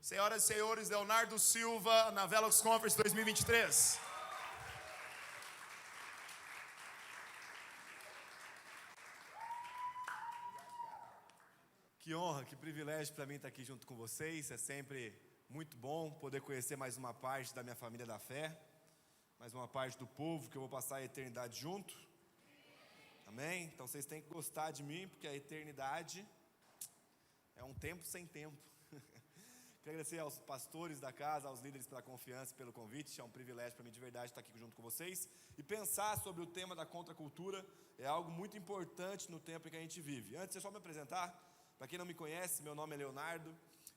Senhoras e senhores, Leonardo Silva na Velox Conference 2023. Que honra, que privilégio para mim estar aqui junto com vocês. É sempre muito bom poder conhecer mais uma parte da minha família da fé, mais uma parte do povo que eu vou passar a eternidade junto. Amém? Então vocês têm que gostar de mim, porque a eternidade é um tempo sem tempo. Quero agradecer aos pastores da casa, aos líderes pela confiança e pelo convite. É um privilégio para mim de verdade estar aqui junto com vocês. E pensar sobre o tema da contracultura é algo muito importante no tempo em que a gente vive. Antes, deixa eu só me apresentar. Para quem não me conhece, meu nome é Leonardo.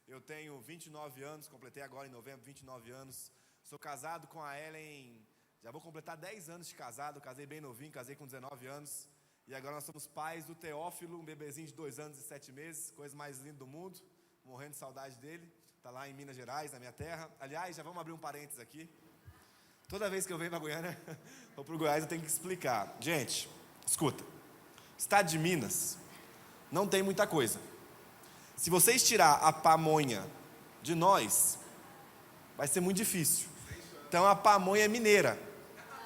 Eu tenho 29 anos, completei agora em novembro 29 anos. Sou casado com a Ellen, já vou completar 10 anos de casado. Casei bem novinho, casei com 19 anos. E agora nós somos pais do Teófilo, um bebezinho de 2 anos e 7 meses. Coisa mais linda do mundo, morrendo de saudade dele. Está lá em Minas Gerais, na minha terra. Aliás, já vamos abrir um parênteses aqui. Toda vez que eu venho para Goiânia, ou para o Goiás, eu tenho que explicar. Gente, escuta. Estado de Minas não tem muita coisa. Se vocês tirar a pamonha de nós, vai ser muito difícil. Então a pamonha é mineira.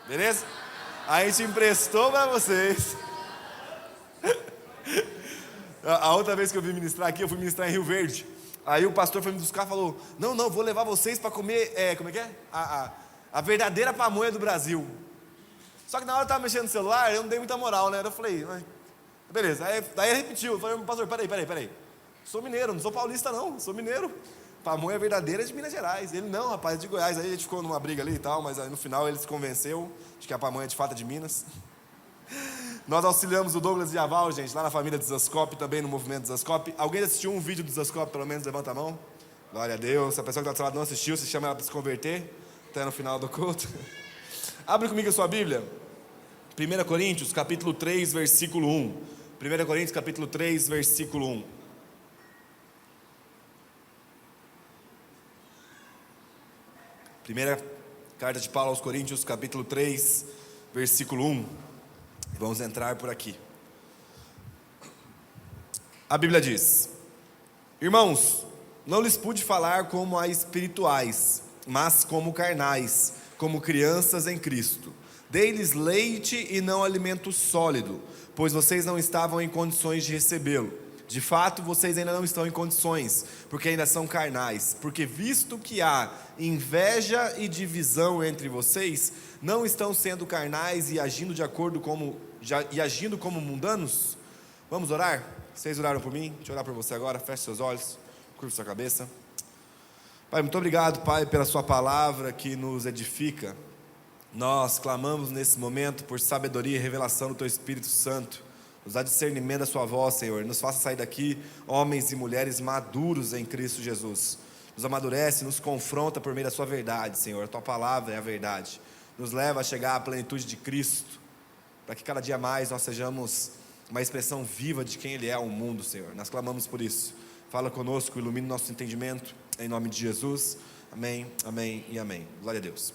Beleza? A gente emprestou para vocês. A outra vez que eu vim ministrar aqui, eu fui ministrar em Rio Verde. Aí o pastor foi me buscar e falou: Não, vou levar vocês para comer, como é que é? A verdadeira pamonha do Brasil. Só que na hora eu estava mexendo no celular, eu não dei muita moral, né? Eu falei, beleza. Daí ele repetiu, eu falei: Pastor, peraí. Sou mineiro, não sou paulista não, sou mineiro. Pamonha verdadeira é de Minas Gerais. Ele: Não, rapaz, é de Goiás. Aí a gente ficou numa briga ali e tal, mas aí no final ele se convenceu de que a pamonha de fato é de Minas. Nós auxiliamos o Douglas e a Val, gente, lá na família do Zascope, também no movimento do Zascope. Alguém assistiu um vídeo do Zascope, pelo menos, levanta a mão. Glória a Deus. Se a pessoa que está do seu lado não assistiu, se chama ela para se converter, até no final do culto. Abre comigo a sua Bíblia. 1 Coríntios, capítulo 3, versículo 1. 1 Coríntios, capítulo 3, versículo 1. Primeira carta de Paulo aos Coríntios, capítulo 3, versículo 1. Vamos entrar por aqui. A Bíblia diz: Irmãos, não lhes pude falar como a espirituais, mas como carnais, como crianças em Cristo. Dei-lhes leite e não alimento sólido, pois vocês não estavam em condições de recebê-lo. De fato, vocês ainda não estão em condições, porque ainda são carnais. Porque visto que há inveja e divisão entre vocês, não estão sendo carnais e agindo como mundanos? Vamos orar? Vocês oraram por mim? Deixa eu orar por você agora. Feche seus olhos, curva sua cabeça. Pai, muito obrigado, Pai, pela sua palavra que nos edifica. Nós clamamos nesse momento por sabedoria e revelação do Teu Espírito Santo. Nos dá discernimento da sua voz, Senhor. Nos faça sair daqui homens e mulheres maduros em Cristo Jesus. Nos amadurece, nos confronta por meio da sua verdade, Senhor. A tua palavra é a verdade. Nos leva a chegar à plenitude de Cristo, para que cada dia mais nós sejamos uma expressão viva de quem Ele é ao mundo, Senhor. Nós clamamos por isso. Fala conosco, ilumina o nosso entendimento, em nome de Jesus. Amém, amém e amém. Glória a Deus.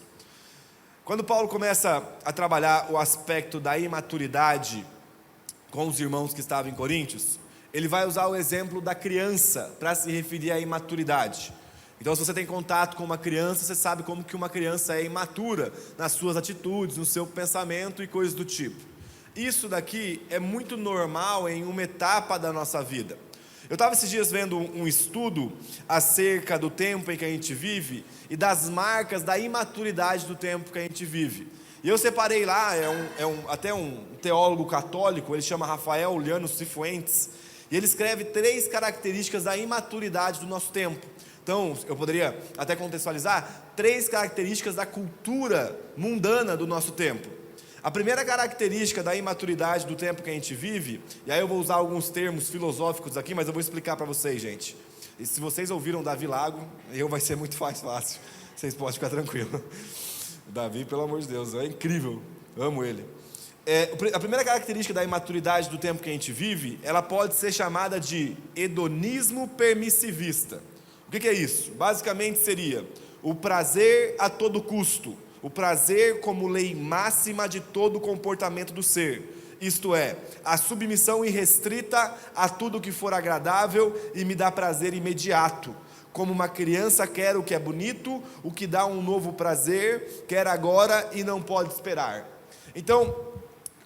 Quando Paulo começa a trabalhar o aspecto da imaturidade com os irmãos que estavam em Coríntios, ele vai usar o exemplo da criança para se referir à imaturidade. Então, se você tem contato com uma criança, você sabe como que uma criança é imatura nas suas atitudes, no seu pensamento e coisas do tipo. Isso daqui é muito normal em uma etapa da nossa vida. Eu estava esses dias vendo um estudo acerca do tempo em que a gente vive e das marcas da imaturidade do tempo que a gente vive. E eu separei lá, até um teólogo católico, ele chama Rafael Llanos Cifuentes, e ele escreve 3 características da imaturidade do nosso tempo. Então, eu poderia até contextualizar 3 características da cultura mundana do nosso tempo. A primeira característica da imaturidade do tempo que a gente vive, e aí eu vou usar alguns termos filosóficos aqui, mas eu vou explicar para vocês, gente. E se vocês ouviram Davi Lago, vai ser muito mais fácil, vocês podem ficar tranquilos. Davi, pelo amor de Deus, é incrível, amo ele. A primeira característica da imaturidade do tempo que a gente vive, ela pode ser chamada de hedonismo permissivista. O que é isso? Basicamente seria o prazer a todo custo, o prazer como lei máxima de todo o comportamento do ser. Isto é, a submissão irrestrita a tudo que for agradável e me dá prazer imediato. Como uma criança quer o que é bonito, o que dá um novo prazer, quer agora e não pode esperar. Então,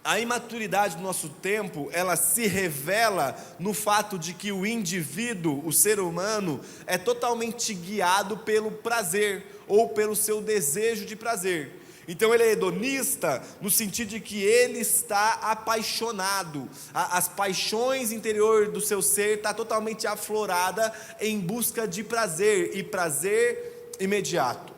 a imaturidade do nosso tempo, ela se revela no fato de que o indivíduo, o ser humano, é totalmente guiado pelo prazer, ou pelo seu desejo de prazer. Então ele é hedonista no sentido de que ele está apaixonado, as paixões interior do seu ser está totalmente aflorada em busca de prazer, e prazer imediato.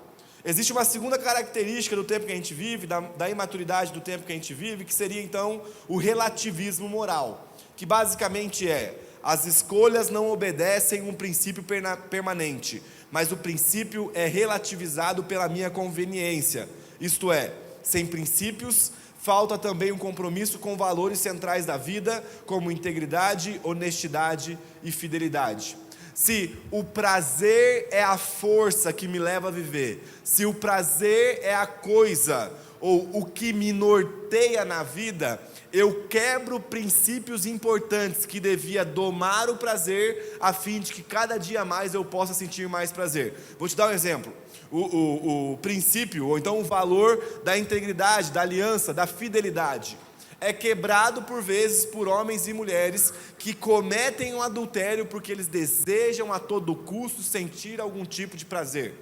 Existe uma segunda característica do tempo que a gente vive, da imaturidade do tempo que a gente vive, que seria então o relativismo moral, que basicamente é: as escolhas não obedecem um princípio permanente, mas o princípio é relativizado pela minha conveniência. Isto é, sem princípios, falta também um compromisso com valores centrais da vida, como integridade, honestidade e fidelidade. Se o prazer é a força que me leva a viver, se o prazer é a coisa, ou o que me norteia na vida, eu quebro princípios importantes que devia domar o prazer, a fim de que cada dia mais eu possa sentir mais prazer. Vou te dar um exemplo. O princípio, ou então o valor da integridade, da aliança, da fidelidade, é quebrado por vezes por homens e mulheres que cometem um adultério porque eles desejam a todo custo sentir algum tipo de prazer.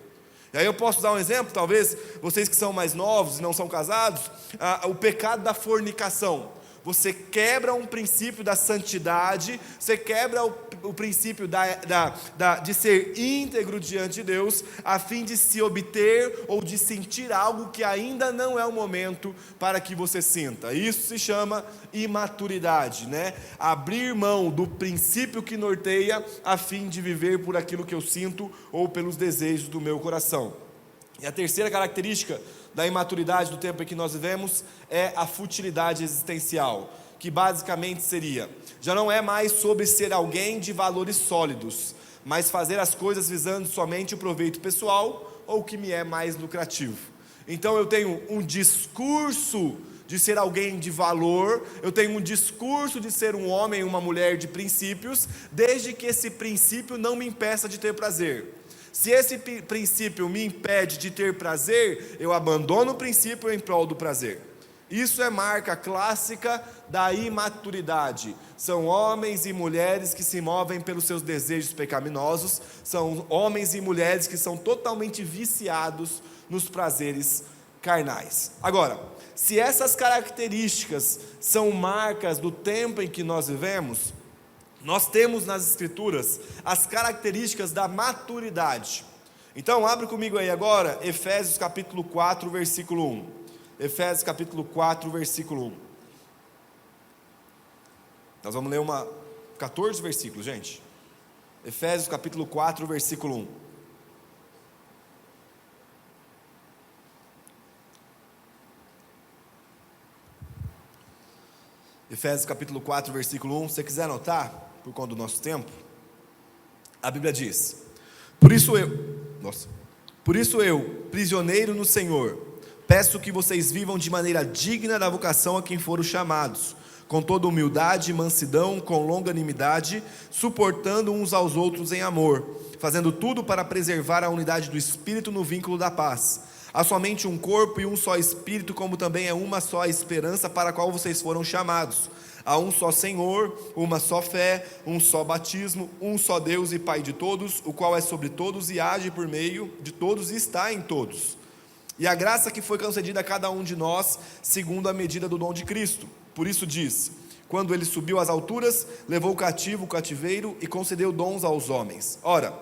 E aí eu posso dar um exemplo, talvez vocês que são mais novos e não são casados, o pecado da fornicação. Você quebra um princípio da santidade, você quebra o princípio de ser íntegro diante de Deus, a fim de se obter ou de sentir algo que ainda não é o momento para que você sinta. Isso se chama imaturidade, né? Abrir mão do princípio que norteia, a fim de viver por aquilo que eu sinto ou pelos desejos do meu coração. E a terceira característica da imaturidade do tempo em que nós vivemos é a futilidade existencial, que basicamente seria: já não é mais sobre ser alguém de valores sólidos, mas fazer as coisas visando somente o proveito pessoal ou o que me é mais lucrativo. Então eu tenho um discurso de ser alguém de valor, eu tenho um discurso de ser um homem, uma mulher de princípios, desde que esse princípio não me impeça de ter prazer. Se esse princípio me impede de ter prazer, eu abandono o princípio em prol do prazer. Isso é marca clássica da imaturidade. São homens e mulheres que se movem pelos seus desejos pecaminosos, são homens e mulheres que são totalmente viciados nos prazeres carnais. Agora, se essas características são marcas do tempo em que nós vivemos, nós temos nas Escrituras as características da maturidade. Então, abre comigo aí agora, Efésios capítulo 4, versículo 1. Efésios capítulo 4, versículo 1. Nós vamos ler 14 versículos, gente. Efésios capítulo 4, versículo 1. Efésios capítulo 4, versículo 1. Se você quiser anotar, por conta do nosso tempo, a Bíblia diz: Por isso eu, prisioneiro no Senhor, peço que vocês vivam de maneira digna da vocação a quem foram chamados, com toda humildade, mansidão, com longanimidade, suportando uns aos outros em amor, fazendo tudo para preservar a unidade do Espírito no vínculo da paz. Há somente um corpo e um só Espírito, como também é uma só a esperança para a qual vocês foram chamados. Há um só Senhor, uma só fé, um só batismo, um só Deus e Pai de todos, o qual é sobre todos e age por meio de todos e está em todos. E a graça que foi concedida a cada um de nós, segundo a medida do dom de Cristo. Por isso diz: quando ele subiu às alturas, levou cativo o cativeiro e concedeu dons aos homens. Ora,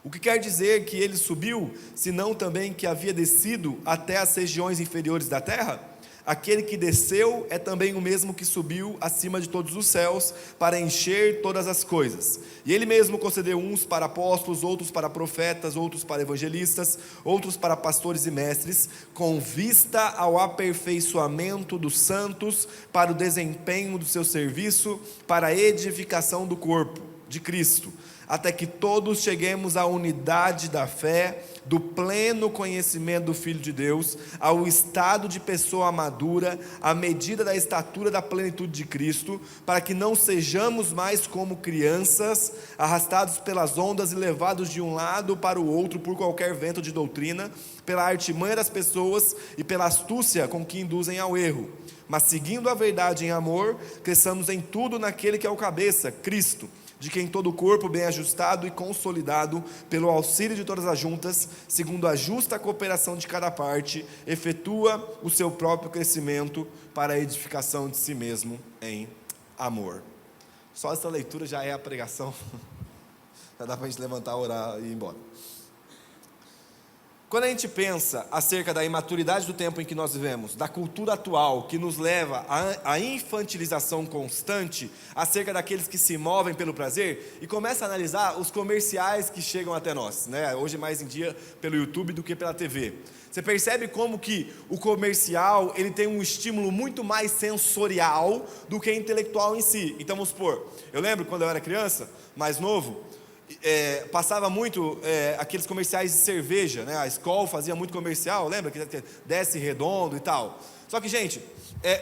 o que quer dizer que ele subiu, senão também que havia descido até as regiões inferiores da terra? Aquele que desceu é também o mesmo que subiu acima de todos os céus para encher todas as coisas. E ele mesmo concedeu uns para apóstolos, outros para profetas, outros para evangelistas, outros para pastores e mestres, com vista ao aperfeiçoamento dos santos, para o desempenho do seu serviço, para a edificação do corpo de Cristo, até que todos cheguemos à unidade da fé, do pleno conhecimento do Filho de Deus, ao estado de pessoa madura, à medida da estatura da plenitude de Cristo, para que não sejamos mais como crianças, arrastados pelas ondas e levados de um lado para o outro por qualquer vento de doutrina, pela artimanha das pessoas e pela astúcia com que induzem ao erro. Mas seguindo a verdade em amor, cresçamos em tudo naquele que é o cabeça, Cristo, de quem todo o corpo bem ajustado e consolidado, pelo auxílio de todas as juntas, segundo a justa cooperação de cada parte, efetua o seu próprio crescimento para a edificação de si mesmo em amor. Só essa leitura já é a pregação, já dá para a gente levantar, orar e ir embora. Quando a gente pensa acerca da imaturidade do tempo em que nós vivemos, da cultura atual que nos leva à infantilização constante, acerca daqueles que se movem pelo prazer, e começa a analisar os comerciais que chegam até nós, né? Hoje mais em dia pelo YouTube do que pela TV. Você percebe como que o comercial ele tem um estímulo muito mais sensorial do que intelectual em si. Então vamos supor, eu lembro quando eu era criança, mais novo, passava muito aqueles comerciais de cerveja, né? A Skol fazia muito comercial, lembra? Que desce redondo e tal. Só que, gente,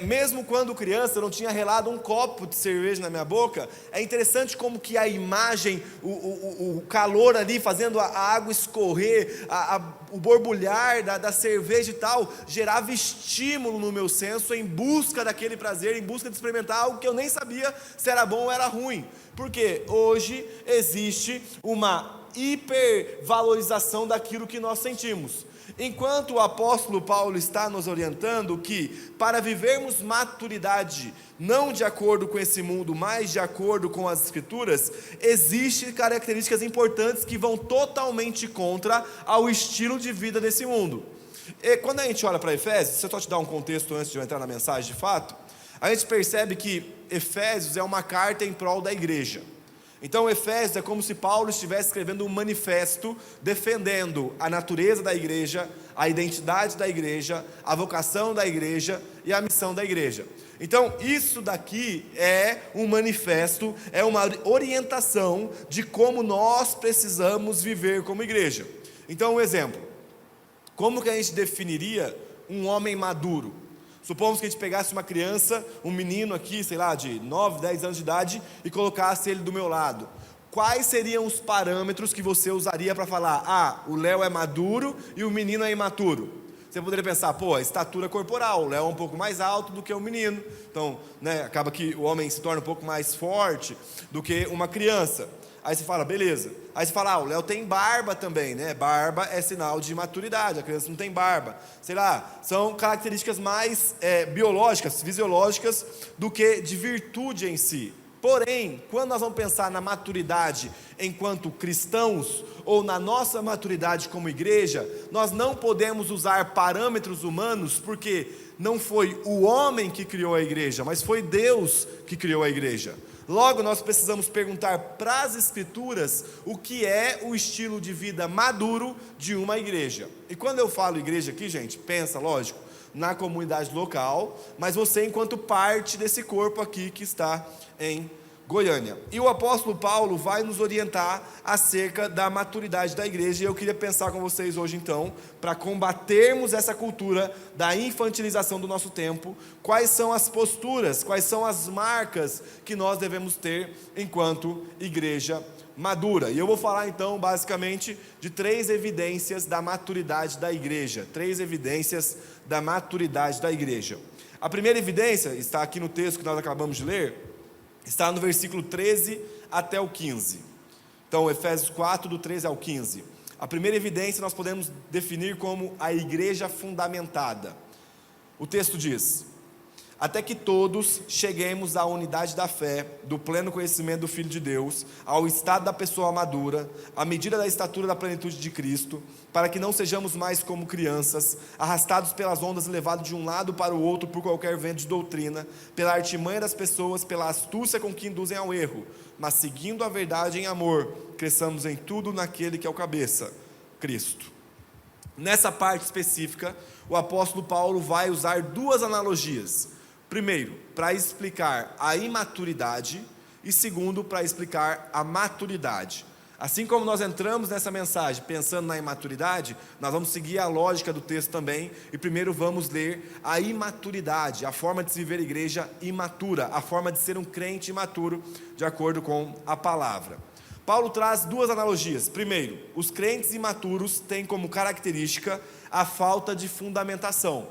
mesmo quando criança eu não tinha relado um copo de cerveja na minha boca, é interessante como que a imagem, o calor ali fazendo a água escorrer, o borbulhar da cerveja e tal, gerava estímulo no meu senso em busca daquele prazer, em busca de experimentar algo que eu nem sabia se era bom ou era ruim. Porque hoje existe uma hipervalorização daquilo que nós sentimos. Enquanto o apóstolo Paulo está nos orientando que para vivermos maturidade, não de acordo com esse mundo, mas de acordo com as escrituras, existem características importantes que vão totalmente contra ao estilo de vida desse mundo. E quando a gente olha para Efésios, se eu só te dar um contexto antes de eu entrar na mensagem de fato, a gente percebe que Efésios é uma carta em prol da igreja. Então Efésios é como se Paulo estivesse escrevendo um manifesto defendendo a natureza da igreja, a identidade da igreja, a vocação da igreja e a missão da igreja. Então isso daqui é um manifesto, é uma orientação de como nós precisamos viver como igreja. Então um exemplo, como que a gente definiria um homem maduro? Supomos que a gente pegasse uma criança, um menino aqui, sei lá, de 9, 10 anos de idade e colocasse ele do meu lado. Quais seriam os parâmetros que você usaria para falar, o Léo é maduro e o menino é imaturo? Você poderia pensar, a estatura corporal, o Léo é um pouco mais alto do que o menino. Então, acaba que o homem se torna um pouco mais forte do que uma criança. Aí você fala, beleza. Aí você fala, o Léo tem barba também, né? Barba é sinal de maturidade, a criança não tem barba. Sei lá, são características mais biológicas, fisiológicas, do que de virtude em si. Porém, quando nós vamos pensar na maturidade enquanto cristãos, ou na nossa maturidade como igreja, nós não podemos usar parâmetros humanos, porque não foi o homem que criou a igreja, mas foi Deus que criou a igreja. Logo, nós precisamos perguntar para as escrituras o que é o estilo de vida maduro de uma igreja. E quando eu falo igreja aqui, gente, pensa, lógico, na comunidade local, mas você enquanto parte desse corpo aqui que está em Goiânia. E o apóstolo Paulo vai nos orientar acerca da maturidade da igreja, e eu queria pensar com vocês hoje então, para combatermos essa cultura da infantilização do nosso tempo, quais são as posturas, quais são as marcas que nós devemos ter enquanto igreja madura. E eu vou falar então basicamente de 3 evidências da maturidade da igreja, 3 evidências da maturidade da igreja. A primeira evidência está aqui no texto que nós acabamos de ler, está no versículo 13 até o 15. Então, Efésios 4, do 13 ao 15. A primeira evidência nós podemos definir como a igreja fundamentada. O texto diz: até que todos cheguemos à unidade da fé, do pleno conhecimento do Filho de Deus, ao estado da pessoa madura, à medida da estatura da plenitude de Cristo, para que não sejamos mais como crianças, arrastados pelas ondas e levados de um lado para o outro por qualquer vento de doutrina, pela artimanha das pessoas, pela astúcia com que induzem ao erro, mas seguindo a verdade em amor, cresçamos em tudo naquele que é o cabeça, Cristo. Nessa parte específica, o apóstolo Paulo vai usar 2 analogias. Primeiro, para explicar a imaturidade, e segundo, para explicar a maturidade. Assim como nós entramos nessa mensagem pensando na imaturidade, nós vamos seguir a lógica do texto também, e primeiro vamos ler a imaturidade, a forma de se viver a igreja imatura, a forma de ser um crente imaturo, de acordo com a palavra. Paulo traz duas analogias. Primeiro, os crentes imaturos têm como característica a falta de fundamentação.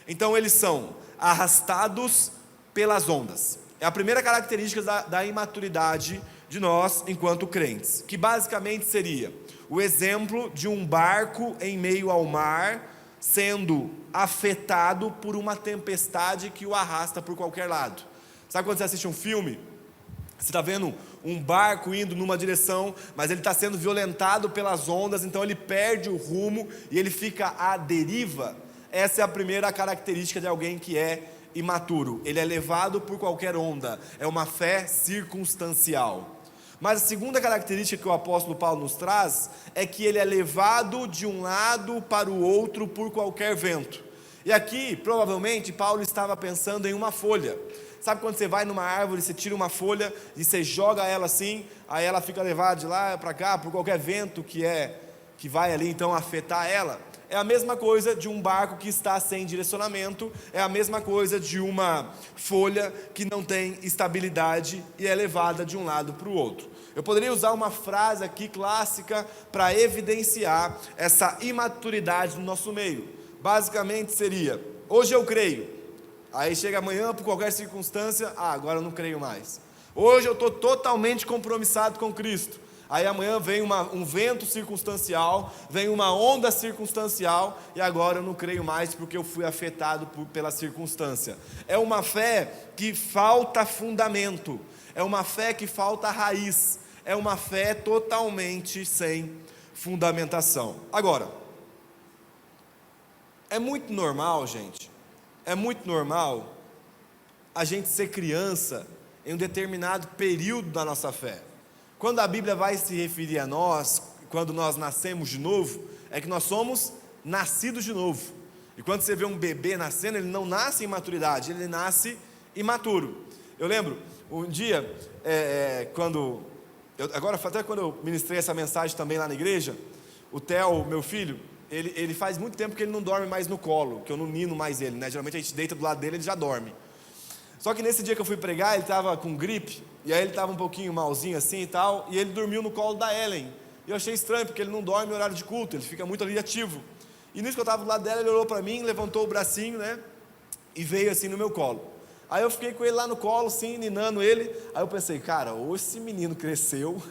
Então eles são arrastados pelas ondas. É a primeira característica da imaturidade de nós enquanto crentes, que basicamente seria o exemplo de um barco em meio ao mar sendo afetado por uma tempestade que o arrasta por qualquer lado. Sabe quando você assiste um filme, você está vendo um barco indo numa direção, mas ele está sendo violentado pelas ondas, então ele perde o rumo e ele fica à deriva? Essa é a primeira característica de alguém que é imaturo. Ele é levado por qualquer onda, é uma fé circunstancial. Mas a segunda característica que o apóstolo Paulo nos traz é que ele é levado de um lado para o outro por qualquer vento. E aqui, provavelmente, Paulo estava pensando em uma folha. Sabe quando você vai numa árvore, você tira uma folha e você joga ela assim, aí ela fica levada de lá para cá por qualquer vento que vai ali então afetar ela? É a mesma coisa de um barco que está sem direcionamento, é a mesma coisa de uma folha que não tem estabilidade e é levada de um lado para o outro. Eu poderia usar uma frase aqui clássica para evidenciar essa imaturidade no nosso meio. Basicamente seria: hoje eu creio, aí chega amanhã por qualquer circunstância, agora eu não creio mais. Hoje eu estou totalmente compromissado com Cristo, aí amanhã vem um vento circunstancial, vem uma onda circunstancial, e agora eu não creio mais porque eu fui afetado pela circunstância. É uma fé que falta fundamento, é uma fé que falta raiz, é uma fé totalmente sem fundamentação. Agora, é muito normal, gente, é muito normal a gente ser criança em um determinado período da nossa fé. Quando a Bíblia vai se referir a nós, quando nós nascemos de novo, é que nós somos nascidos de novo. E quando você vê um bebê nascendo, ele não nasce em maturidade, ele nasce imaturo. Eu lembro, um dia, até quando eu ministrei essa mensagem também lá na igreja, o Theo, meu filho, ele faz muito tempo que ele não dorme mais no colo, que eu não nino mais ele, né? Geralmente a gente deita do lado dele, ele já dorme. Só que nesse dia que eu fui pregar, ele estava com gripe, e aí ele estava um pouquinho malzinho assim e tal, e ele dormiu no colo da Ellen. E eu achei estranho, porque ele não dorme no horário de culto, ele fica muito ali ativo. E nisso que eu estava do lado dela, ele olhou para mim, levantou o bracinho, né, e veio assim no meu colo. Aí eu fiquei com ele lá no colo, assim, ninando ele. Aí eu pensei, cara, ou esse menino cresceu,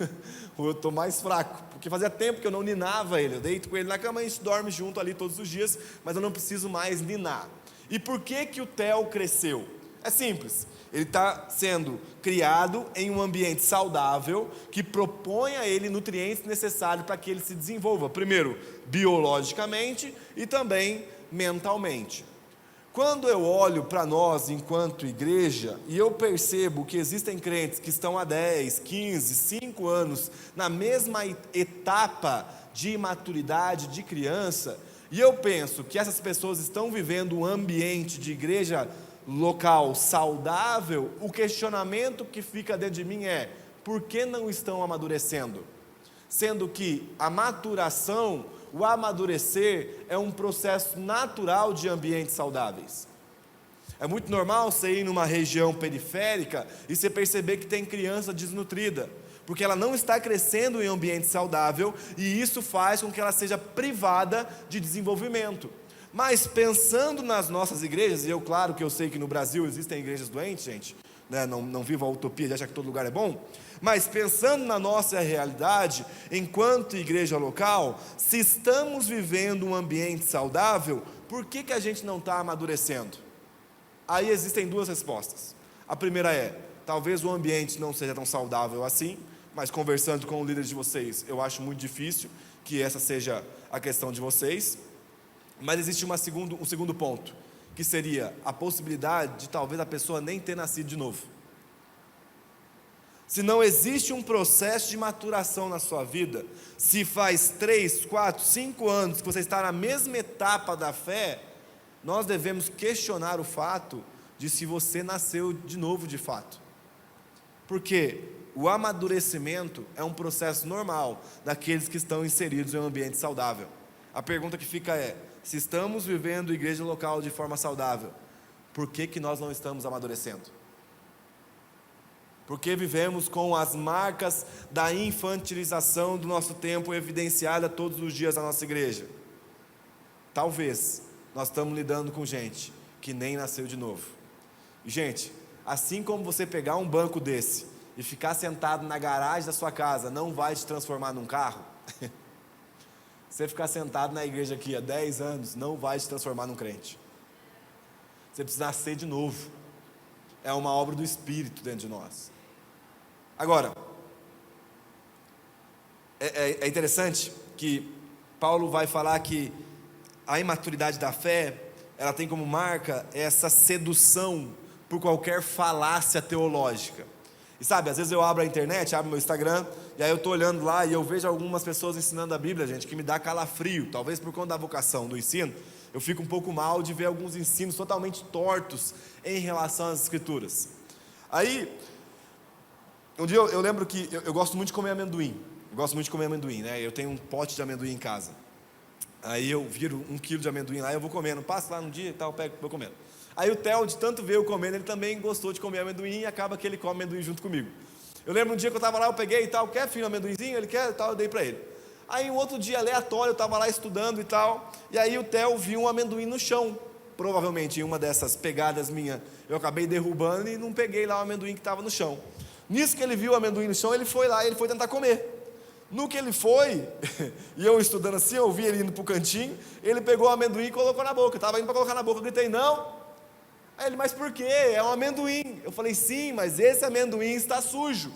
ou eu estou mais fraco. Porque fazia tempo que eu não ninava ele, eu deito com ele na cama, a gente dorme junto ali todos os dias, mas eu não preciso mais ninar. E por que o Theo cresceu? É simples, ele está sendo criado em um ambiente saudável que propõe a ele nutrientes necessários para que ele se desenvolva, primeiro biologicamente e também mentalmente. Quando eu olho para nós enquanto igreja e eu percebo que existem crentes que estão há 10, 15, 5 anos na mesma etapa de imaturidade de criança, e eu penso que essas pessoas estão vivendo um ambiente de igreja local saudável, o questionamento que fica dentro de mim é: por que não estão amadurecendo? Sendo que a maturação, o amadurecer é um processo natural de ambientes saudáveis. É muito normal você ir numa região periférica e você perceber que tem criança desnutrida, porque ela não está crescendo em ambiente saudável, e isso faz com que ela seja privada de desenvolvimento. Mas pensando nas nossas igrejas, e claro que eu sei que no Brasil existem igrejas doentes, gente, né? Não vivo a utopia de achar que todo lugar é bom, mas pensando na nossa realidade, enquanto igreja local, se estamos vivendo um ambiente saudável, por que a gente não está amadurecendo? Aí existem duas respostas. A primeira é: talvez o ambiente não seja tão saudável assim, mas conversando com o líder de vocês, eu acho muito difícil que essa seja a questão de vocês. Mas existe um segundo ponto, que seria a possibilidade de talvez a pessoa nem ter nascido de novo. Se não existe um processo de maturação na sua vida, se faz 3, 4, 5 anos que você está na mesma etapa da fé, nós devemos questionar o fato de se você nasceu de novo de fato. Por quê? o amadurecimento é um processo normal daqueles que estão inseridos em um ambiente saudável. A pergunta que fica é: se estamos vivendo igreja local de forma saudável, por que nós não estamos amadurecendo? Porque vivemos com as marcas da infantilização do nosso tempo evidenciada todos os dias na nossa igreja. Talvez nós estamos lidando com gente que nem nasceu de novo. Gente, assim como você pegar um banco desse e ficar sentado na garagem da sua casa não vai te transformar num carro, você ficar sentado na igreja aqui há 10 anos não vai te transformar num crente. Você precisa nascer de novo. É uma obra do Espírito dentro de nós. Agora, é interessante que Paulo vai falar que a imaturidade da fé, ela tem como marca essa sedução por qualquer falácia teológica. E sabe, às vezes eu abro a internet, abro meu Instagram, e aí eu estou olhando lá e eu vejo algumas pessoas ensinando a Bíblia, gente, que me dá calafrio, talvez por conta da vocação do ensino. Eu fico um pouco mal de ver alguns ensinos totalmente tortos em relação às Escrituras. Aí, um dia eu lembro que eu gosto muito de comer amendoim. Eu gosto muito de comer amendoim, né? Eu tenho um pote de amendoim em casa. Aí eu viro 1 quilo de amendoim lá e eu vou comendo. Passo lá num dia e tal, pego, vou comendo. Aí o Theo, de tanto ver eu comendo, ele também gostou de comer amendoim e acaba que ele come amendoim junto comigo. Eu lembro um dia que eu estava lá, eu peguei e tal, quer filho amendoinzinho? Ele quer e tal, eu dei para ele. Aí um outro dia aleatório, eu estava lá estudando e tal, e aí o Theo viu um amendoim no chão. Provavelmente em uma dessas pegadas minhas, eu acabei derrubando e não peguei lá o amendoim que estava no chão. Nisso que ele viu o amendoim no chão, ele foi lá e ele foi tentar comer. No que ele foi, e eu estudando assim, eu vi ele indo para o cantinho, ele pegou o amendoim e colocou na boca. Eu estava indo para colocar na boca, eu gritei, não. Aí ele, mas por quê? É um amendoim. Eu falei, sim, mas esse amendoim está sujo.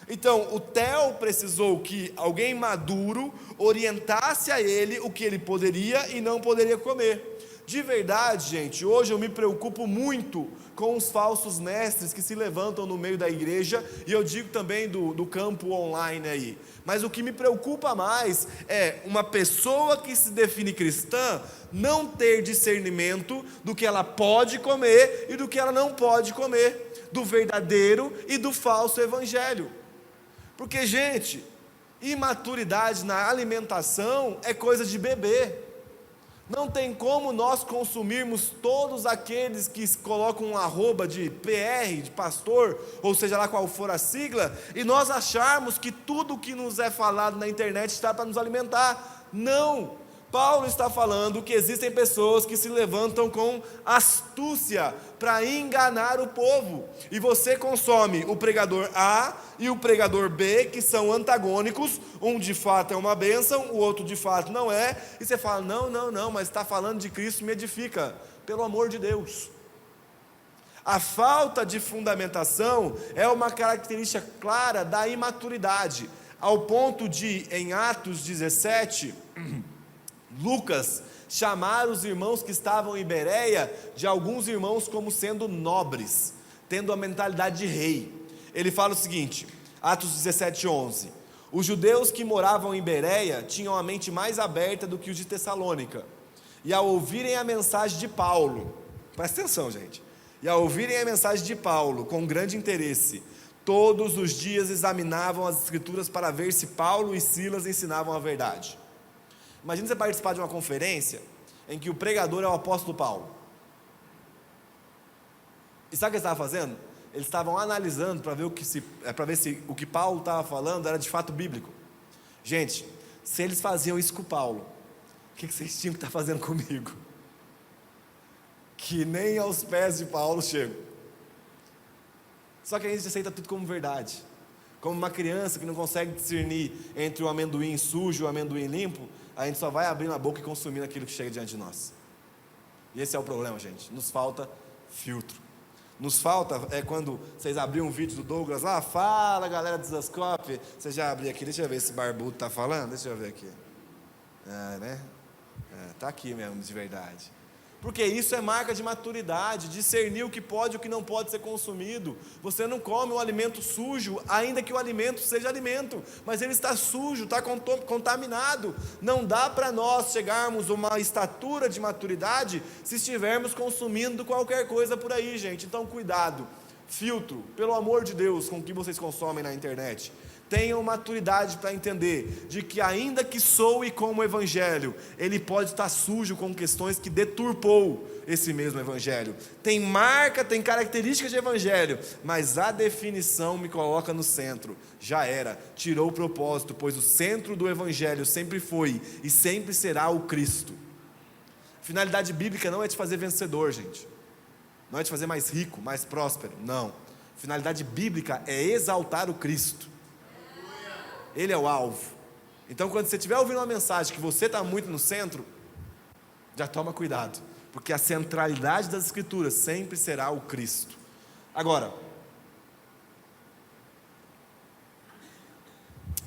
Então, o Theo precisou que alguém maduro orientasse a ele o que ele poderia e não poderia comer. De verdade, gente, hoje eu me preocupo muito com os falsos mestres que se levantam no meio da igreja, e eu digo também do campo online aí. Mas o que me preocupa mais é uma pessoa que se define cristã não ter discernimento do que ela pode comer e do que ela não pode comer, do verdadeiro e do falso evangelho. Porque, gente, imaturidade na alimentação é coisa de bebê. Não tem como nós consumirmos todos aqueles que colocam um arroba de PR, de pastor, ou seja lá qual for a sigla, e nós acharmos que tudo que nos é falado na internet está para nos alimentar. Não! Paulo está falando que existem pessoas que se levantam com astúcia para enganar o povo, e você consome o pregador A e o pregador B, que são antagônicos, um de fato é uma bênção, o outro de fato não é, e você fala, não, mas está falando de Cristo, me edifica, pelo amor de Deus. A falta de fundamentação é uma característica clara da imaturidade, ao ponto de, em Atos 17, Lucas chamar os irmãos que estavam em Bereia de alguns irmãos como sendo nobres, tendo a mentalidade de rei. Ele fala o seguinte, Atos 17:11, os judeus que moravam em Bereia tinham a mente mais aberta do que os de Tessalônica, e ao ouvirem a mensagem de Paulo, presta atenção, gente, e ao ouvirem a mensagem de Paulo com grande interesse, todos os dias examinavam as escrituras para ver se Paulo e Silas ensinavam a verdade. Imagina você participar de uma conferência em que o pregador é o apóstolo Paulo. E sabe o que eles estavam fazendo? Eles estavam analisando para ver se o que Paulo estava falando era de fato bíblico. Gente, se eles faziam isso com Paulo, o que vocês tinham que estar fazendo comigo? Que nem aos pés de Paulo chego. Só que a gente aceita tudo como verdade. Como uma criança que não consegue discernir entre o amendoim sujo e o amendoim limpo, a gente só vai abrindo a boca e consumindo aquilo que chega diante de nós. E esse é o problema, gente. Nos falta filtro. Nos falta, quando vocês abriram um vídeo do Douglas lá, fala galera do Zascope, você já abriu aqui, deixa eu ver se barbudo está falando, deixa eu ver aqui. Está aqui mesmo, de verdade. Porque isso é marca de maturidade, discernir o que pode e o que não pode ser consumido. Você não come um alimento sujo, ainda que o alimento seja alimento, mas ele está sujo, está contaminado. Não dá para nós chegarmos a uma estatura de maturidade se estivermos consumindo qualquer coisa por aí, gente. Então cuidado, filtro, pelo amor de Deus, com o que vocês consomem na internet. Tenham maturidade para entender de que ainda que soe como o Evangelho, ele pode estar sujo com questões que deturpou esse mesmo Evangelho. Tem marca, tem características de Evangelho, mas a definição me coloca no centro. Já era, tirou o propósito, pois o centro do Evangelho sempre foi e sempre será o Cristo. Finalidade bíblica não é te fazer vencedor, gente. Não é te fazer mais rico, mais próspero, não. Finalidade bíblica é exaltar o Cristo. Ele é o alvo. Então, quando você estiver ouvindo uma mensagem que você está muito no centro, já toma cuidado, porque a centralidade das Escrituras sempre será o Cristo. Agora,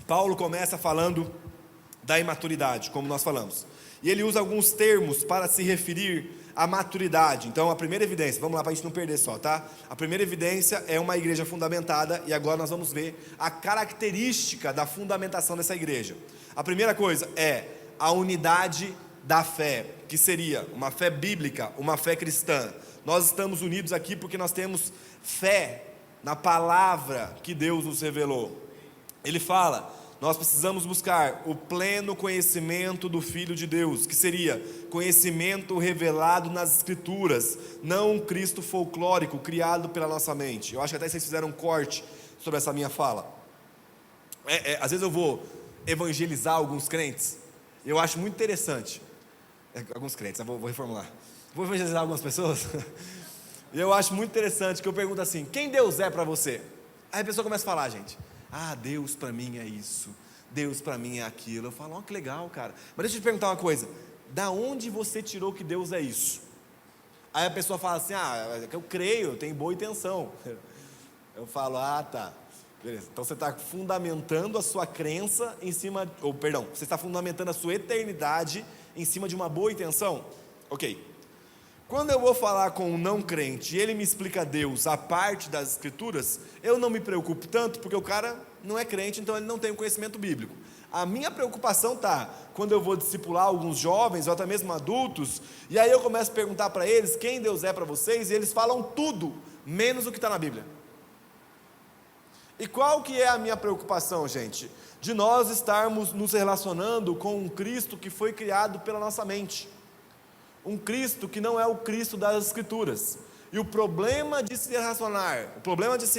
Paulo começa falando da imaturidade, como nós falamos, e ele usa alguns termos para se referir à maturidade. Então, a primeira evidência, vamos lá para a gente não perder só, tá? A primeira evidência é uma igreja fundamentada, e agora nós vamos ver a característica da fundamentação dessa igreja. A primeira coisa é a unidade da fé, que seria uma fé bíblica, uma fé cristã. Nós estamos unidos aqui porque nós temos fé na palavra que Deus nos revelou. Ele fala: nós precisamos buscar o pleno conhecimento do Filho de Deus, que seria conhecimento revelado nas Escrituras, não um Cristo folclórico criado pela nossa mente. Eu acho que até vocês fizeram um corte sobre essa minha fala. Às vezes eu vou evangelizar alguns crentes, e eu acho muito interessante. Alguns crentes, eu vou reformular. Vou evangelizar algumas pessoas, e eu acho muito interessante que eu pergunto assim: quem Deus é para você? Aí a pessoa começa a falar, gente: Deus para mim é isso, Deus para mim é aquilo. Eu falo: que legal, cara. Mas deixa eu te perguntar uma coisa: da onde você tirou que Deus é isso? Aí a pessoa fala assim: eu creio, eu tenho boa intenção. Eu falo: tá, beleza. Então você está fundamentando a sua crença em cima, você está fundamentando a sua eternidade em cima de uma boa intenção? Ok. Quando eu vou falar com um não crente e ele me explica Deus a parte das Escrituras, eu não me preocupo tanto, porque o cara não é crente, então ele não tem o conhecimento bíblico. A minha preocupação está quando eu vou discipular alguns jovens ou até mesmo adultos, e aí eu começo a perguntar para eles quem Deus é para vocês, e eles falam tudo menos o que está na Bíblia. E qual que é a minha preocupação, gente? De nós estarmos nos relacionando com um Cristo que foi criado pela nossa mente. Um Cristo que não é o Cristo das Escrituras. E o problema de se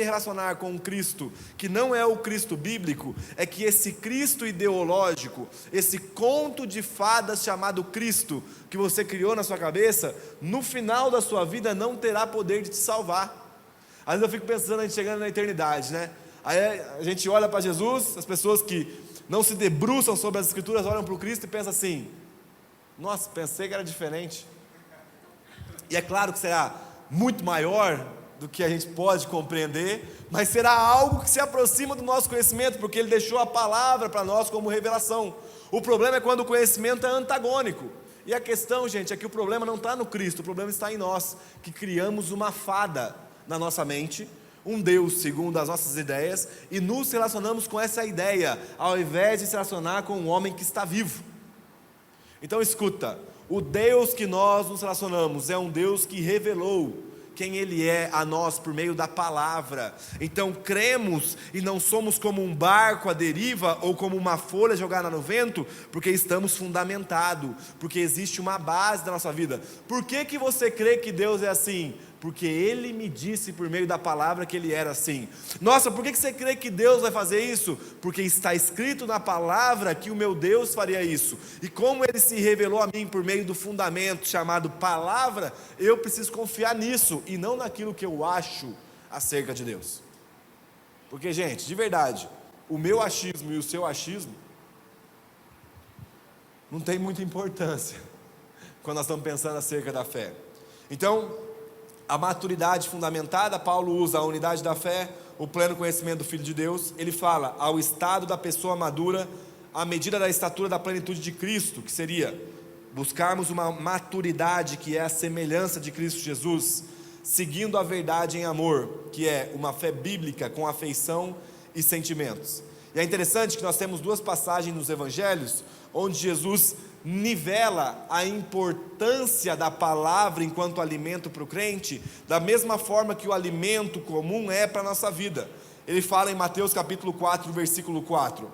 relacionar com um Cristo que não é o Cristo bíblico, é que esse Cristo ideológico, esse conto de fadas chamado Cristo, que você criou na sua cabeça, no final da sua vida não terá poder de te salvar. Às vezes eu fico pensando, a gente chegando na eternidade, né? Aí a gente olha para Jesus, as pessoas que não se debruçam sobre as Escrituras olham para o Cristo e pensam assim: nossa, pensei que era diferente. E é claro que será muito maior do que a gente pode compreender, mas será algo que se aproxima do nosso conhecimento, porque Ele deixou a palavra para nós como revelação. O problema é quando o conhecimento é antagônico. E a questão, gente, é que o problema não está no Cristo, o problema está em nós, que criamos uma fada na nossa mente, um Deus segundo as nossas ideias, e nos relacionamos com essa ideia, ao invés de se relacionar com um homem que está vivo. Então escuta, o Deus que nós nos relacionamos é um Deus que revelou quem Ele é a nós por meio da palavra. Então cremos e não somos como um barco à deriva ou como uma folha jogada no vento, porque estamos fundamentados, porque existe uma base da nossa vida. Por que você crê que Deus é assim? Porque Ele me disse por meio da palavra que Ele era assim. Nossa, por que você crê que Deus vai fazer isso? Porque está escrito na palavra que o meu Deus faria isso. E como Ele se revelou a mim por meio do fundamento chamado palavra, eu preciso confiar nisso e não naquilo que eu acho acerca de Deus. Porque, gente, de verdade, o meu achismo e o seu achismo não tem muita importância quando nós estamos pensando acerca da fé. Então, a maturidade fundamentada, Paulo usa a unidade da fé, o pleno conhecimento do Filho de Deus. Ele fala ao estado da pessoa madura, à medida da estatura da plenitude de Cristo, que seria buscarmos uma maturidade que é a semelhança de Cristo Jesus, seguindo a verdade em amor, que é uma fé bíblica com afeição e sentimentos. E é interessante que nós temos duas passagens nos evangelhos, onde Jesus nivela a importância da palavra enquanto alimento para o crente, da mesma forma que o alimento comum é para a nossa vida. Ele fala em Mateus capítulo 4, versículo 4: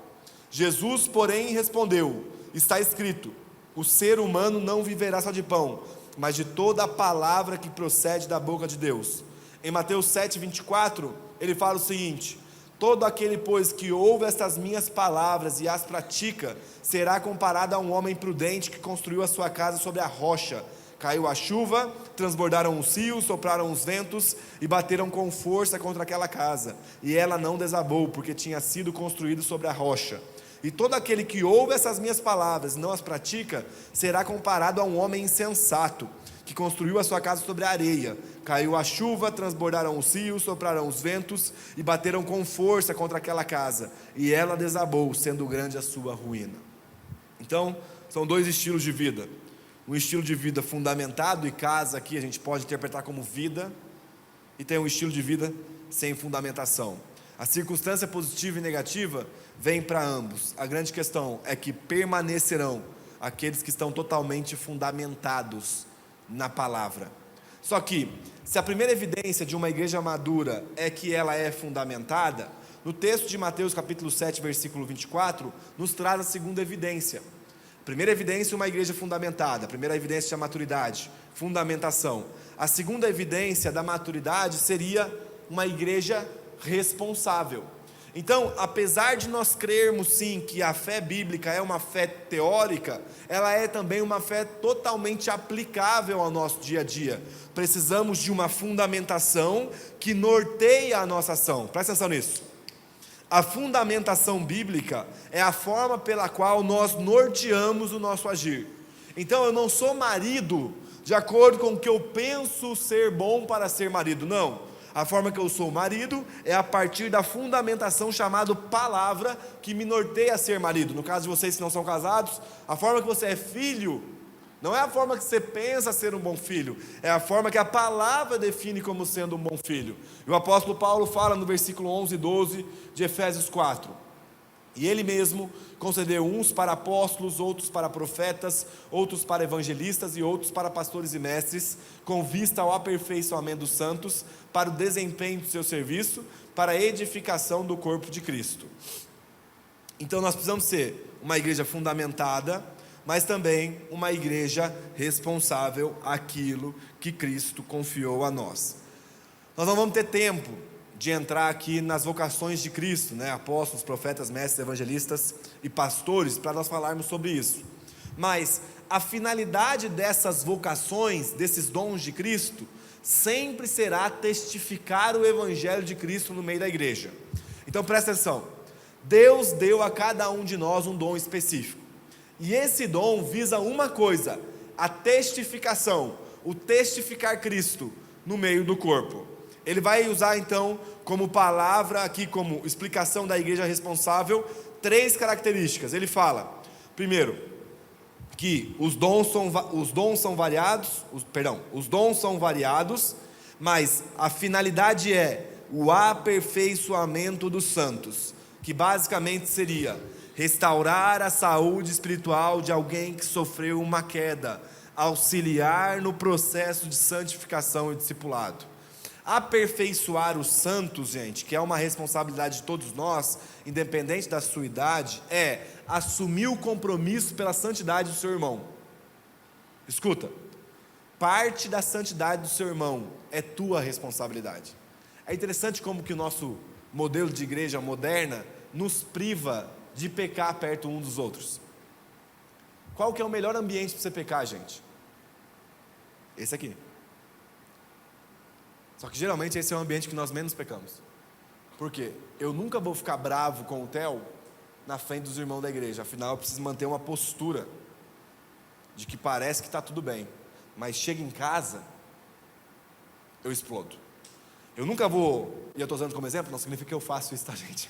Jesus, porém, respondeu: está escrito, o ser humano não viverá só de pão, mas de toda a palavra que procede da boca de Deus. Em Mateus 7, 24, ele fala o seguinte: todo aquele, pois, que ouve estas minhas palavras e as pratica, será comparado a um homem prudente que construiu a sua casa sobre a rocha. Caiu a chuva, transbordaram os rios, sopraram os ventos e bateram com força contra aquela casa, e ela não desabou, porque tinha sido construída sobre a rocha. E todo aquele que ouve essas minhas palavras e não as pratica, será comparado a um homem insensato, que construiu a sua casa sobre a areia. Caiu a chuva, transbordaram os rios, sopraram os ventos e bateram com força contra aquela casa, e ela desabou, sendo grande a sua ruína. Então, são dois estilos de vida. Um estilo de vida fundamentado, e casa aqui a gente pode interpretar como vida, e tem um estilo de vida sem fundamentação. A circunstância positiva e negativa vem para ambos. A grande questão é que permanecerão aqueles que estão totalmente fundamentados na palavra. Só que, se a primeira evidência de uma igreja madura é que ela é fundamentada, no texto de Mateus capítulo 7, versículo 24, nos traz a segunda evidência. Primeira evidência, uma igreja fundamentada. Primeira evidência da maturidade, fundamentação. A segunda evidência da maturidade seria uma igreja responsável. Então, apesar de nós crermos sim que a fé bíblica é uma fé teórica, ela é também uma fé totalmente aplicável ao nosso dia a dia. Precisamos de uma fundamentação que norteia a nossa ação. Presta atenção nisso. A fundamentação bíblica é a forma pela qual nós norteamos o nosso agir. Então eu não sou marido de acordo com o que eu penso ser bom para ser marido, não. A forma que eu sou marido é a partir da fundamentação chamada palavra, que me norteia a ser marido. No caso de vocês que não são casados, a forma que você é filho não é a forma que você pensa ser um bom filho, é a forma que a palavra define como sendo um bom filho. E o apóstolo Paulo fala no versículo 11 e 12 de Efésios 4: e ele mesmo concedeu uns para apóstolos, outros para profetas, outros para evangelistas e outros para pastores e mestres, com vista ao aperfeiçoamento dos santos, para o desempenho do seu serviço, para a edificação do corpo de Cristo. Então nós precisamos ser uma igreja fundamentada, mas também uma igreja responsável àquilo que Cristo confiou a nós. Nós não vamos ter tempo de entrar aqui nas vocações de Cristo, apóstolos, profetas, mestres, evangelistas e pastores, para nós falarmos sobre isso. Mas a finalidade dessas vocações, desses dons de Cristo, sempre será testificar o evangelho de Cristo no meio da igreja. Então presta atenção, Deus deu a cada um de nós um dom específico. E esse dom visa uma coisa: a testificação, o testificar Cristo no meio do corpo. Ele vai usar então como palavra aqui, como explicação da igreja responsável, 3 características. Ele fala, primeiro, que os dons são variados, mas a finalidade é o aperfeiçoamento dos santos, que basicamente seria restaurar a saúde espiritual de alguém que sofreu uma queda, auxiliar no processo de santificação e discipulado. Aperfeiçoar os santos, gente, que é uma responsabilidade de todos nós, independente da sua idade, é assumir o compromisso pela santidade do seu irmão. Escuta, parte da santidade do seu irmão é tua responsabilidade. É interessante como que o nosso modelo de igreja moderna nos priva de pecar perto um dos outros. Qual que é o melhor ambiente para você pecar, gente? Esse aqui. Só que geralmente esse é o ambiente que nós menos pecamos. Por quê? Eu nunca vou ficar bravo com o Theo na frente dos irmãos da igreja. Afinal, eu preciso manter uma postura de que parece que está tudo bem, mas chega em casa, eu explodo. Eu nunca vou, e eu estou usando como exemplo, não significa que eu faço isso, tá, gente?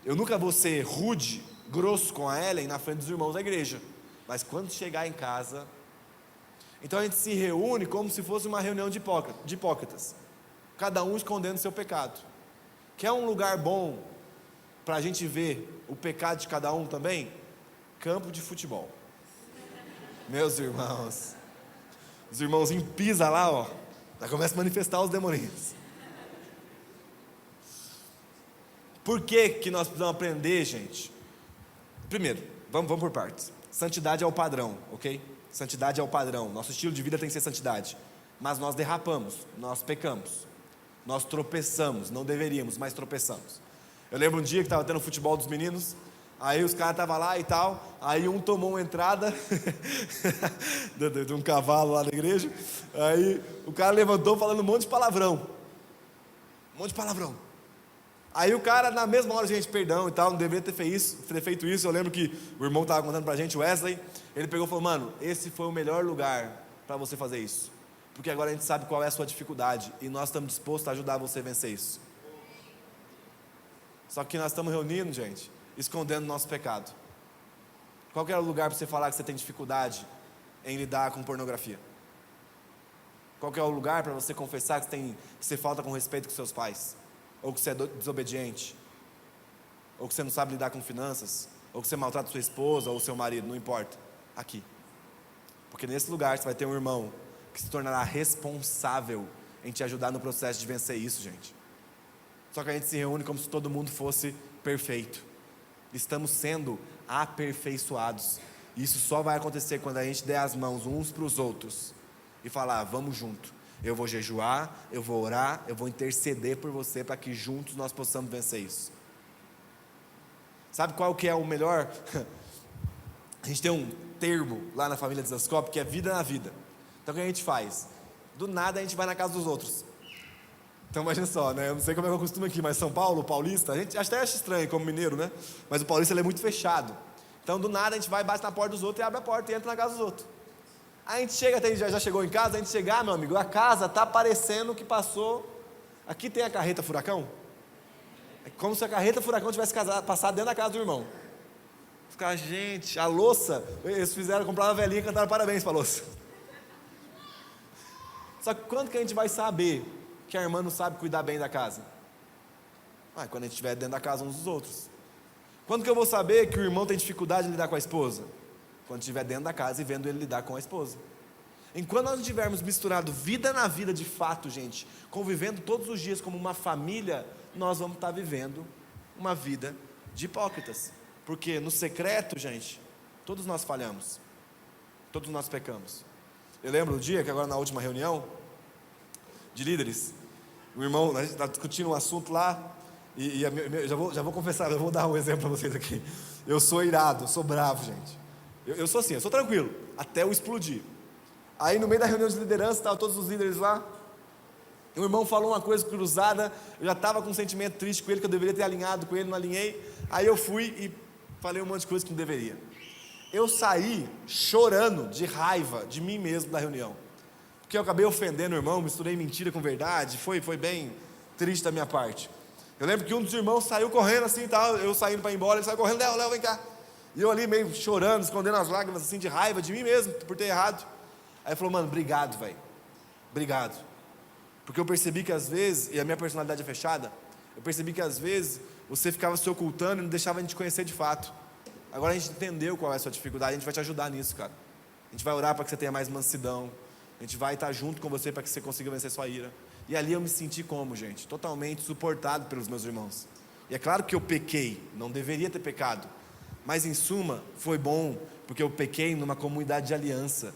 Eu nunca vou ser rude, grosso com a Ellen na frente dos irmãos da igreja, mas quando chegar em casa, então a gente se reúne como se fosse uma reunião de hipócritas, cada um escondendo seu pecado. Quer um lugar bom para a gente ver o pecado de cada um também? Campo de futebol. Meus irmãos, os irmãozinhos pisam lá, ó, já começa a manifestar os demoninhos. Por que nós precisamos aprender, gente? Primeiro, vamos por partes. Santidade é o padrão, ok? Santidade é o padrão. Nosso estilo de vida tem que ser santidade. Mas nós derrapamos, nós pecamos, nós tropeçamos, não deveríamos, mas tropeçamos. Eu lembro um dia que estava tendo futebol dos meninos, aí os caras estavam lá e tal, aí um tomou uma entrada de um cavalo lá na igreja, aí o cara levantou falando um monte de palavrão. Aí o cara, na mesma hora, gente, perdão e tal, não deveria ter feito isso. Eu lembro que o irmão estava contando pra gente, o Wesley, ele pegou e falou: mano, esse foi o melhor lugar para você fazer isso, porque agora a gente sabe qual é a sua dificuldade, e nós estamos dispostos a ajudar você a vencer isso. Só que nós estamos reunindo, gente, escondendo o nosso pecado. Qual que era o lugar para você falar que você tem dificuldade em lidar com pornografia? Qual que é o lugar para você confessar que você falta com respeito com seus pais? Ou que você é desobediente, ou que você não sabe lidar com finanças, ou que você maltrata sua esposa ou seu marido, não importa, aqui. Porque nesse lugar você vai ter um irmão que se tornará responsável em te ajudar no processo de vencer isso, gente. Só que a gente se reúne como se todo mundo fosse perfeito. Estamos sendo aperfeiçoados. Isso só vai acontecer quando a gente der as mãos uns para os outros e falar: vamos junto. Eu vou jejuar, eu vou orar, eu vou interceder por você para que juntos nós possamos vencer isso. Sabe qual que é o melhor? A gente tem um termo lá na família de Zascope que é vida na vida. Então o que a gente faz? Do nada a gente vai na casa dos outros. Então imagina só, né? Eu não sei como é que eu costumo aqui, mas São Paulo, paulista, a gente até acha estranho como mineiro, né? Mas o paulista ele é muito fechado. Então do nada a gente vai, bate na porta dos outros e abre a porta e entra na casa dos outros. A gente chega, até já chegou em casa, a gente chegar, meu amigo, a casa está parecendo que passou. Aqui tem a carreta furacão. É como se a carreta furacão tivesse passado dentro da casa do irmão. Ficar, gente, a louça, eles comprar uma velhinha e cantaram parabéns para a louça. Só que quando que a gente vai saber que a irmã não sabe cuidar bem da casa? Quando a gente estiver dentro da casa uns dos outros. Quando que eu vou saber que o irmão tem dificuldade de lidar com a esposa? Quando estiver dentro da casa e vendo ele lidar com a esposa. Enquanto nós não tivermos misturado vida na vida de fato, gente, convivendo todos os dias como uma família, nós vamos estar vivendo uma vida de hipócritas. Porque no secreto, gente, todos nós falhamos, todos nós pecamos. Eu lembro um dia que agora na última reunião de líderes, o irmão, a gente está discutindo um assunto lá, e já vou confessar, eu vou dar um exemplo para vocês aqui. Eu sou irado, eu sou bravo, gente. Eu sou assim, eu sou tranquilo, até eu explodir. Aí no meio da reunião de liderança, estavam todos os líderes lá, e o irmão falou uma coisa cruzada, eu já estava com um sentimento triste com ele, que eu deveria ter alinhado com ele, não alinhei. Aí eu fui e falei um monte de coisa que não deveria. Eu saí chorando de raiva de mim mesmo da reunião, porque eu acabei ofendendo o irmão, misturei mentira com verdade, foi bem triste da minha parte. Eu lembro que um dos irmãos saiu correndo assim, tal, eu saindo para ir embora, ele saiu correndo: Léo, vem cá. E eu ali meio chorando, escondendo as lágrimas assim de raiva de mim mesmo, por ter errado. Aí ele falou: mano, obrigado, velho, obrigado. Porque eu percebi que às vezes, e a minha personalidade é fechada, eu percebi que às vezes você ficava se ocultando e não deixava a gente conhecer de fato. Agora a gente entendeu qual é a sua dificuldade, a gente vai te ajudar nisso, cara. A gente vai orar para que você tenha mais mansidão, a gente vai estar junto com você para que você consiga vencer sua ira. E ali eu me senti como, gente? Totalmente suportado pelos meus irmãos. E é claro que eu pequei, não deveria ter pecado, mas em suma foi bom, porque eu pequei numa comunidade de aliança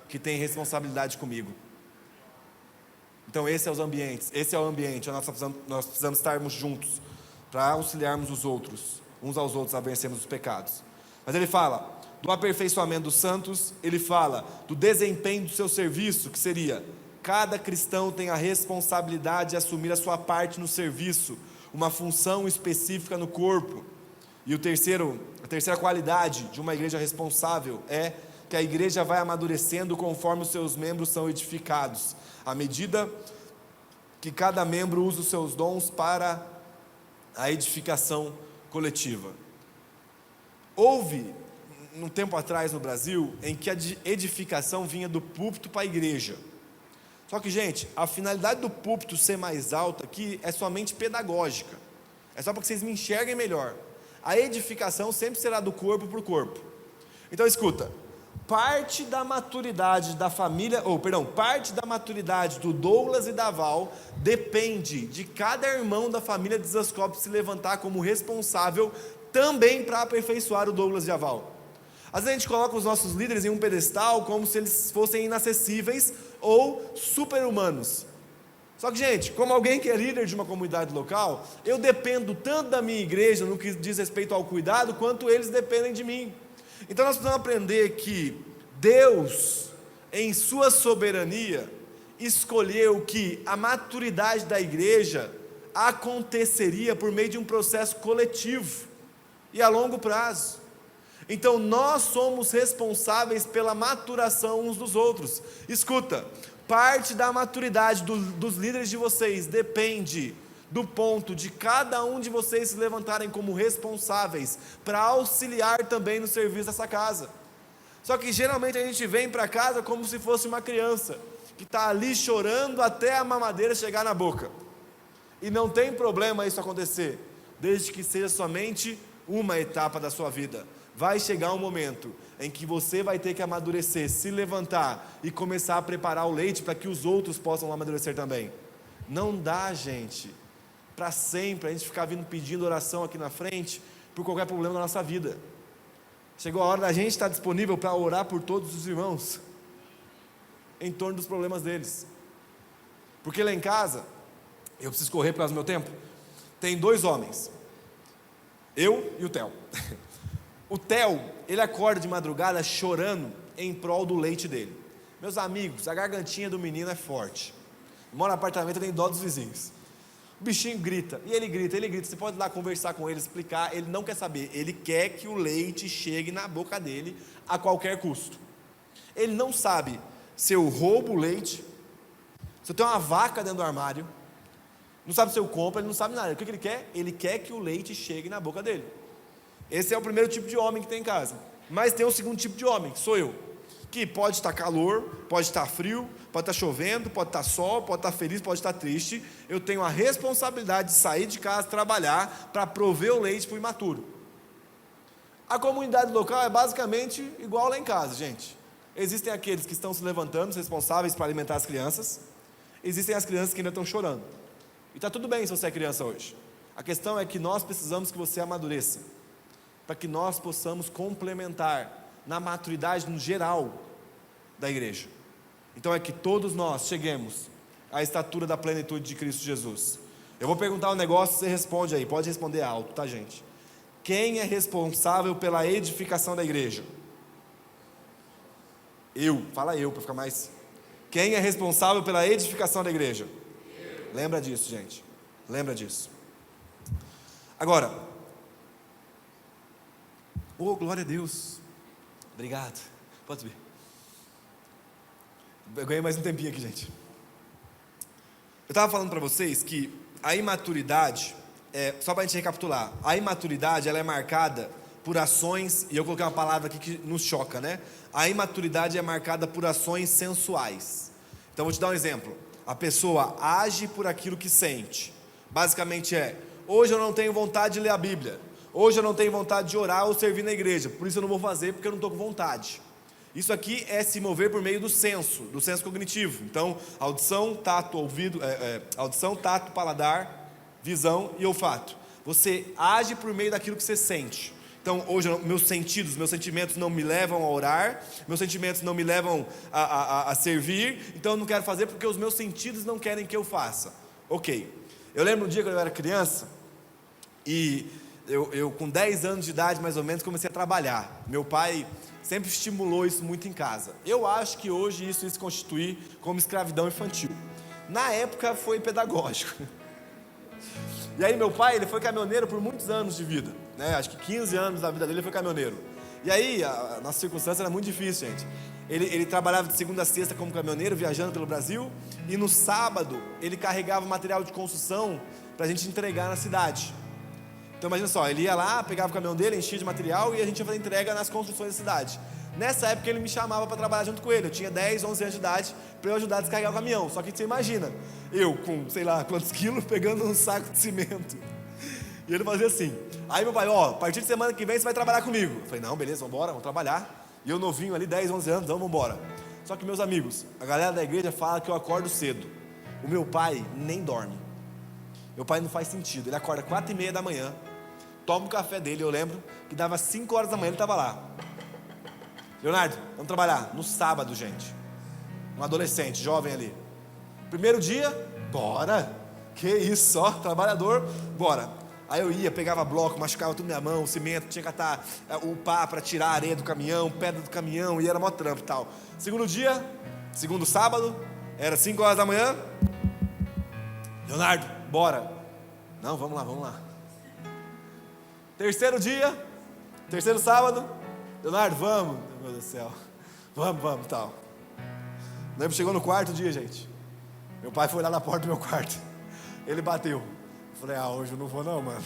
que tem responsabilidade comigo. Então esse é o ambiente onde nós precisamos estarmos juntos para auxiliarmos os outros, uns aos outros, a vencermos os pecados. Mas ele fala do aperfeiçoamento dos santos, ele fala do desempenho do seu serviço, que seria: cada cristão tem a responsabilidade de assumir a sua parte no serviço, uma função específica no corpo. E a terceira qualidade de uma igreja responsável é que a igreja vai amadurecendo conforme os seus membros são edificados, à medida que cada membro usa os seus dons para a edificação coletiva. Houve um tempo atrás no Brasil em que a edificação vinha do púlpito para a igreja. Só que, gente, a finalidade do púlpito ser mais alta aqui é somente pedagógica, é só para que vocês me enxerguem melhor. A edificação sempre será do corpo para o corpo. Então escuta, parte da maturidade da família, parte da maturidade do Douglas e da Val depende de cada irmão da família de Zascope se levantar como responsável também para aperfeiçoar o Douglas e a Val. Às vezes a gente coloca os nossos líderes em um pedestal como se eles fossem inacessíveis ou super-humanos. Só que, gente, como alguém que é líder de uma comunidade local, eu dependo tanto da minha igreja no que diz respeito ao cuidado, quanto eles dependem de mim. Então nós precisamos aprender que Deus, em sua soberania, escolheu que a maturidade da igreja aconteceria por meio de um processo coletivo e a longo prazo. Então nós somos responsáveis pela maturação uns dos outros. Escuta, parte da maturidade dos líderes de vocês depende do ponto de cada um de vocês se levantarem como responsáveis para auxiliar também no serviço dessa casa. Só que geralmente a gente vem para casa como se fosse uma criança que está ali chorando até a mamadeira chegar na boca. E não tem problema isso acontecer, desde que seja somente uma etapa da sua vida. Vai chegar um momento em que você vai ter que amadurecer, se levantar e começar a preparar o leite para que os outros possam amadurecer também. Não dá, gente, para sempre a gente ficar vindo pedindo oração aqui na frente por qualquer problema da nossa vida. Chegou a hora da gente estar disponível para orar por todos os irmãos em torno dos problemas deles. Porque lá em casa, eu preciso correr por causa do meu tempo, tem 2 homens, eu e o Theo. O Theo, ele acorda de madrugada chorando em prol do leite dele. Meus amigos, a gargantinha do menino é forte. Mora no apartamento, tem dó dos vizinhos. O bichinho grita, e ele grita, você pode ir lá conversar com ele, explicar, ele não quer saber, ele quer que o leite chegue na boca dele a qualquer custo. Ele não sabe se eu roubo o leite, se eu tenho uma vaca dentro do armário, não sabe se eu compro, ele não sabe nada. O que ele quer? Ele quer que o leite chegue na boca dele. Esse é o primeiro tipo de homem que tem em casa. Mas tem o segundo tipo de homem, que sou eu, que pode estar calor, pode estar frio, pode estar chovendo, pode estar sol, pode estar feliz, pode estar triste. Eu tenho a responsabilidade de sair de casa, trabalhar, para prover o leite para o imaturo. A comunidade local é basicamente igual lá em casa, gente. Existem aqueles que estão se levantando, responsáveis para alimentar as crianças. Existem as crianças que ainda estão chorando. E está tudo bem se você é criança hoje. A questão é que nós precisamos que você amadureça, para que nós possamos complementar na maturidade no geral da igreja. Então é que todos nós cheguemos à estatura da plenitude de Cristo Jesus. Eu vou perguntar um negócio, você responde aí, pode responder alto, tá, gente? Quem é responsável pela edificação da igreja? Fala eu para ficar mais. Quem é responsável pela edificação da igreja? Lembra disso, gente, lembra disso. Agora, glória a Deus, obrigado, pode subir. Eu ganhei mais um tempinho aqui, gente. Eu estava falando para vocês que a imaturidade, só para a gente recapitular, a imaturidade ela é marcada por ações, e eu coloquei uma palavra aqui que nos choca, né? A imaturidade é marcada por ações sensuais. Então vou te dar um exemplo. A pessoa age por aquilo que sente. Basicamente hoje eu não tenho vontade de ler a Bíblia, hoje eu não tenho vontade de orar ou servir na igreja, por isso eu não vou fazer porque eu não estou com vontade. Isso aqui é se mover por meio do senso cognitivo. Então, audição, tato, ouvido, audição, tato, paladar, visão e olfato. Você age por meio daquilo que você sente. Então, hoje, meus sentimentos não me levam a orar, meus sentimentos não me levam a servir, então eu não quero fazer porque os meus sentidos não querem que eu faça. Ok. Eu lembro um dia quando eu era criança, e eu com 10 anos de idade, mais ou menos, comecei a trabalhar. Meu pai sempre estimulou isso muito em casa. Eu acho que hoje isso se constitui como escravidão infantil. Na época foi pedagógico. E aí meu pai, ele foi caminhoneiro por muitos anos de vida, né? Acho que 15 anos da vida dele ele foi caminhoneiro. E aí, a nossa circunstância era muito difícil, gente. Ele trabalhava de segunda a sexta como caminhoneiro, viajando pelo Brasil, e no sábado ele carregava material de construção para a gente entregar na cidade. Então imagina só, ele ia lá, pegava o caminhão dele, enchia de material e a gente ia fazer entrega nas construções da cidade. Nessa época ele me chamava para trabalhar junto com ele. Eu tinha 10, 11 anos de idade para eu ajudar a descarregar o caminhão. Só que você imagina, eu com sei lá quantos quilos pegando um saco de cimento. E ele fazia assim. Aí meu pai, a partir de semana que vem você vai trabalhar comigo. Eu falei, não, beleza, vamos embora, vamos trabalhar. E eu novinho ali, 10, 11 anos, vamos embora. Só que meus amigos, a galera da igreja fala que eu acordo cedo. O meu pai nem dorme. Meu pai não faz sentido, ele acorda 4h30 da manhã, toma o café dele, eu lembro que dava 5 horas da manhã, ele estava lá. Leonardo, vamos trabalhar, no sábado, gente. Um adolescente, jovem ali. Primeiro dia, bora. Que isso, ó, trabalhador, bora. Aí eu ia, pegava bloco, machucava tudo na minha mão, cimento, tinha que catar o pá para tirar a areia do caminhão, pedra do caminhão, e era mó trampo e tal. Segundo dia, segundo sábado, era 5 horas da manhã. Leonardo, bora. Não, vamos lá. Terceiro dia, terceiro sábado. Leonardo, vamos. Meu Deus do céu. Vamos, tal. Lembro, chegou no quarto dia, gente. Meu pai foi lá na porta do meu quarto. Ele bateu. Eu falei, hoje eu não vou não, mano.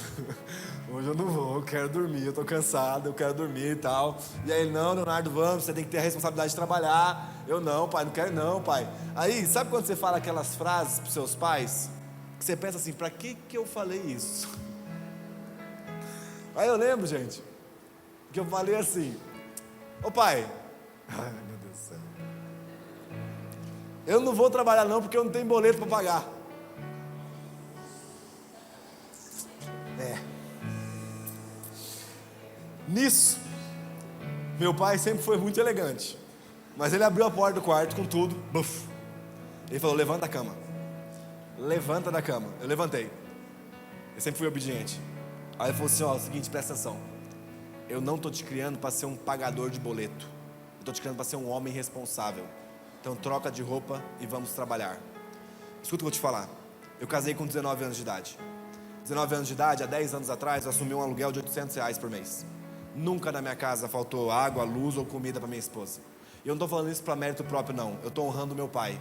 Hoje eu não vou, eu quero dormir, eu tô cansado, eu quero dormir e tal. E aí ele, não, Leonardo, vamos, você tem que ter a responsabilidade de trabalhar. Eu, não, pai, não quero não, pai. Aí, sabe quando você fala aquelas frases pros seus pais? Que você pensa assim, pra que eu falei isso? Aí eu lembro, gente, que eu falei assim, ô pai, ai meu Deus do céu, eu não vou trabalhar não porque eu não tenho boleto para pagar. Nisso, meu pai sempre foi muito elegante, mas ele abriu a porta do quarto com tudo, buf. Ele falou, levanta da cama. Levanta da cama. Eu levantei. Eu sempre fui obediente. Aí ele falou assim, ó, é o seguinte, presta atenção. Eu não estou te criando para ser um pagador de boleto. Eu estou te criando para ser um homem responsável. Então troca de roupa e vamos trabalhar. Escuta o que eu vou te falar. Eu casei com 19 anos de idade. 19 anos de idade, há 10 anos atrás, eu assumi um aluguel de R$800 por mês. Nunca na minha casa faltou água, luz ou comida para minha esposa. E eu não estou falando isso para mérito próprio não. Eu estou honrando meu pai,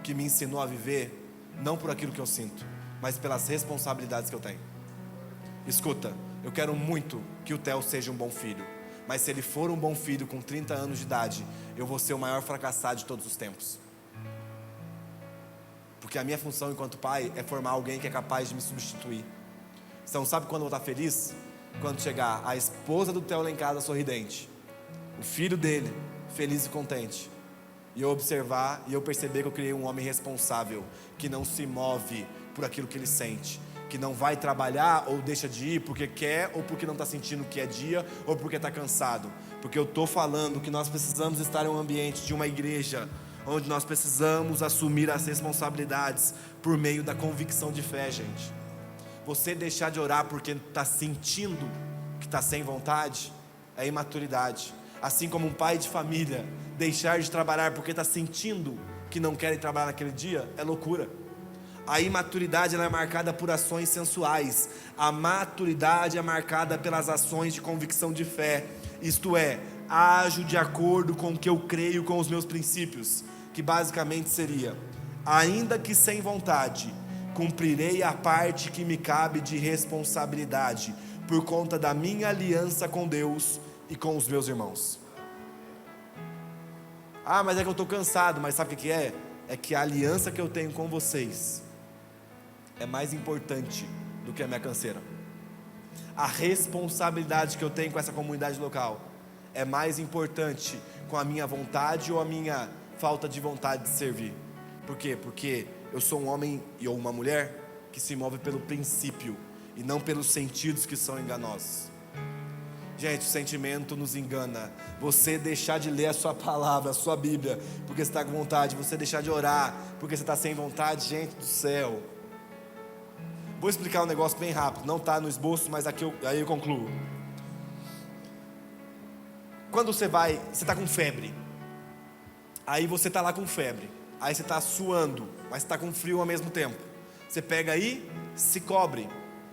que me ensinou a viver não por aquilo que eu sinto, mas pelas responsabilidades que eu tenho. Escuta, eu quero muito que o Theo seja um bom filho, mas se ele for um bom filho com 30 anos de idade, eu vou ser o maior fracassado de todos os tempos. Porque a minha função enquanto pai é formar alguém que é capaz de me substituir. Então sabe quando eu vou estar feliz? Quando chegar a esposa do Theo lá em casa sorridente, o filho dele feliz e contente, e eu observar e eu perceber que eu criei um homem responsável, que não se move por aquilo que ele sente, que não vai trabalhar ou deixa de ir porque quer ou porque não está sentindo que é dia ou porque está cansado. Porque eu estou falando que nós precisamos estar em um ambiente de uma igreja onde nós precisamos assumir as responsabilidades por meio da convicção de fé, gente. Você deixar de orar porque está sentindo que está sem vontade é imaturidade. Assim como um pai de família deixar de trabalhar porque está sentindo que não quer trabalhar naquele dia é loucura. A imaturidade ela é marcada por ações sensuais. A maturidade é marcada pelas ações de convicção de fé. Isto é, ajo de acordo com o que eu creio, com os meus princípios. Que basicamente seria, ainda que sem vontade, cumprirei a parte que me cabe de responsabilidade, por conta da minha aliança com Deus e com os meus irmãos. Mas é que eu estou cansado. Mas sabe o que é? É que a aliança que eu tenho com vocês é mais importante do que a minha canseira. A responsabilidade que eu tenho com essa comunidade local é mais importante com a minha vontade ou a minha falta de vontade de servir. Por quê? Porque eu sou um homem ou uma mulher que se move pelo princípio e não pelos sentidos que são enganosos. Gente, o sentimento nos engana. Você deixar de ler a sua palavra, a sua Bíblia, porque você está com vontade, você deixar de orar porque você está sem vontade, gente do céu. Vou explicar um negócio bem rápido, não está no esboço, mas aqui aí eu concluo. Quando você está com febre, aí você está lá com febre, aí você está suando, mas está com frio ao mesmo tempo. Você pega aí, se cobre,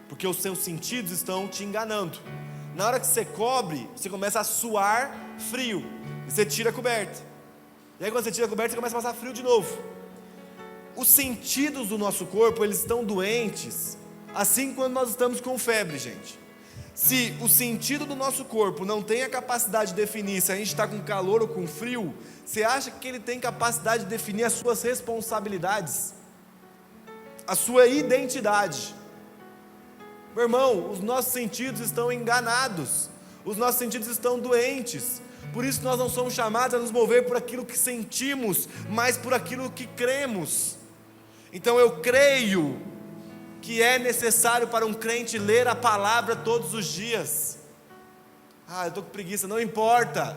porque os seus sentidos estão te enganando. Na hora que você cobre, você começa a suar frio, e você tira a coberta. E aí quando você tira a coberta, você começa a passar frio de novo. Os sentidos do nosso corpo, eles estão doentes, assim quando nós estamos com febre, gente. Se o sentido do nosso corpo não tem a capacidade de definir se a gente está com calor ou com frio, você acha que ele tem capacidade de definir as suas responsabilidades, a sua identidade? Meu irmão, os nossos sentidos estão enganados, os nossos sentidos estão doentes, Por isso nós não somos chamados a nos mover por aquilo que sentimos, mas por aquilo que cremos. Então eu creio que é necessário para um crente ler a palavra todos os dias. Eu estou com preguiça, não importa,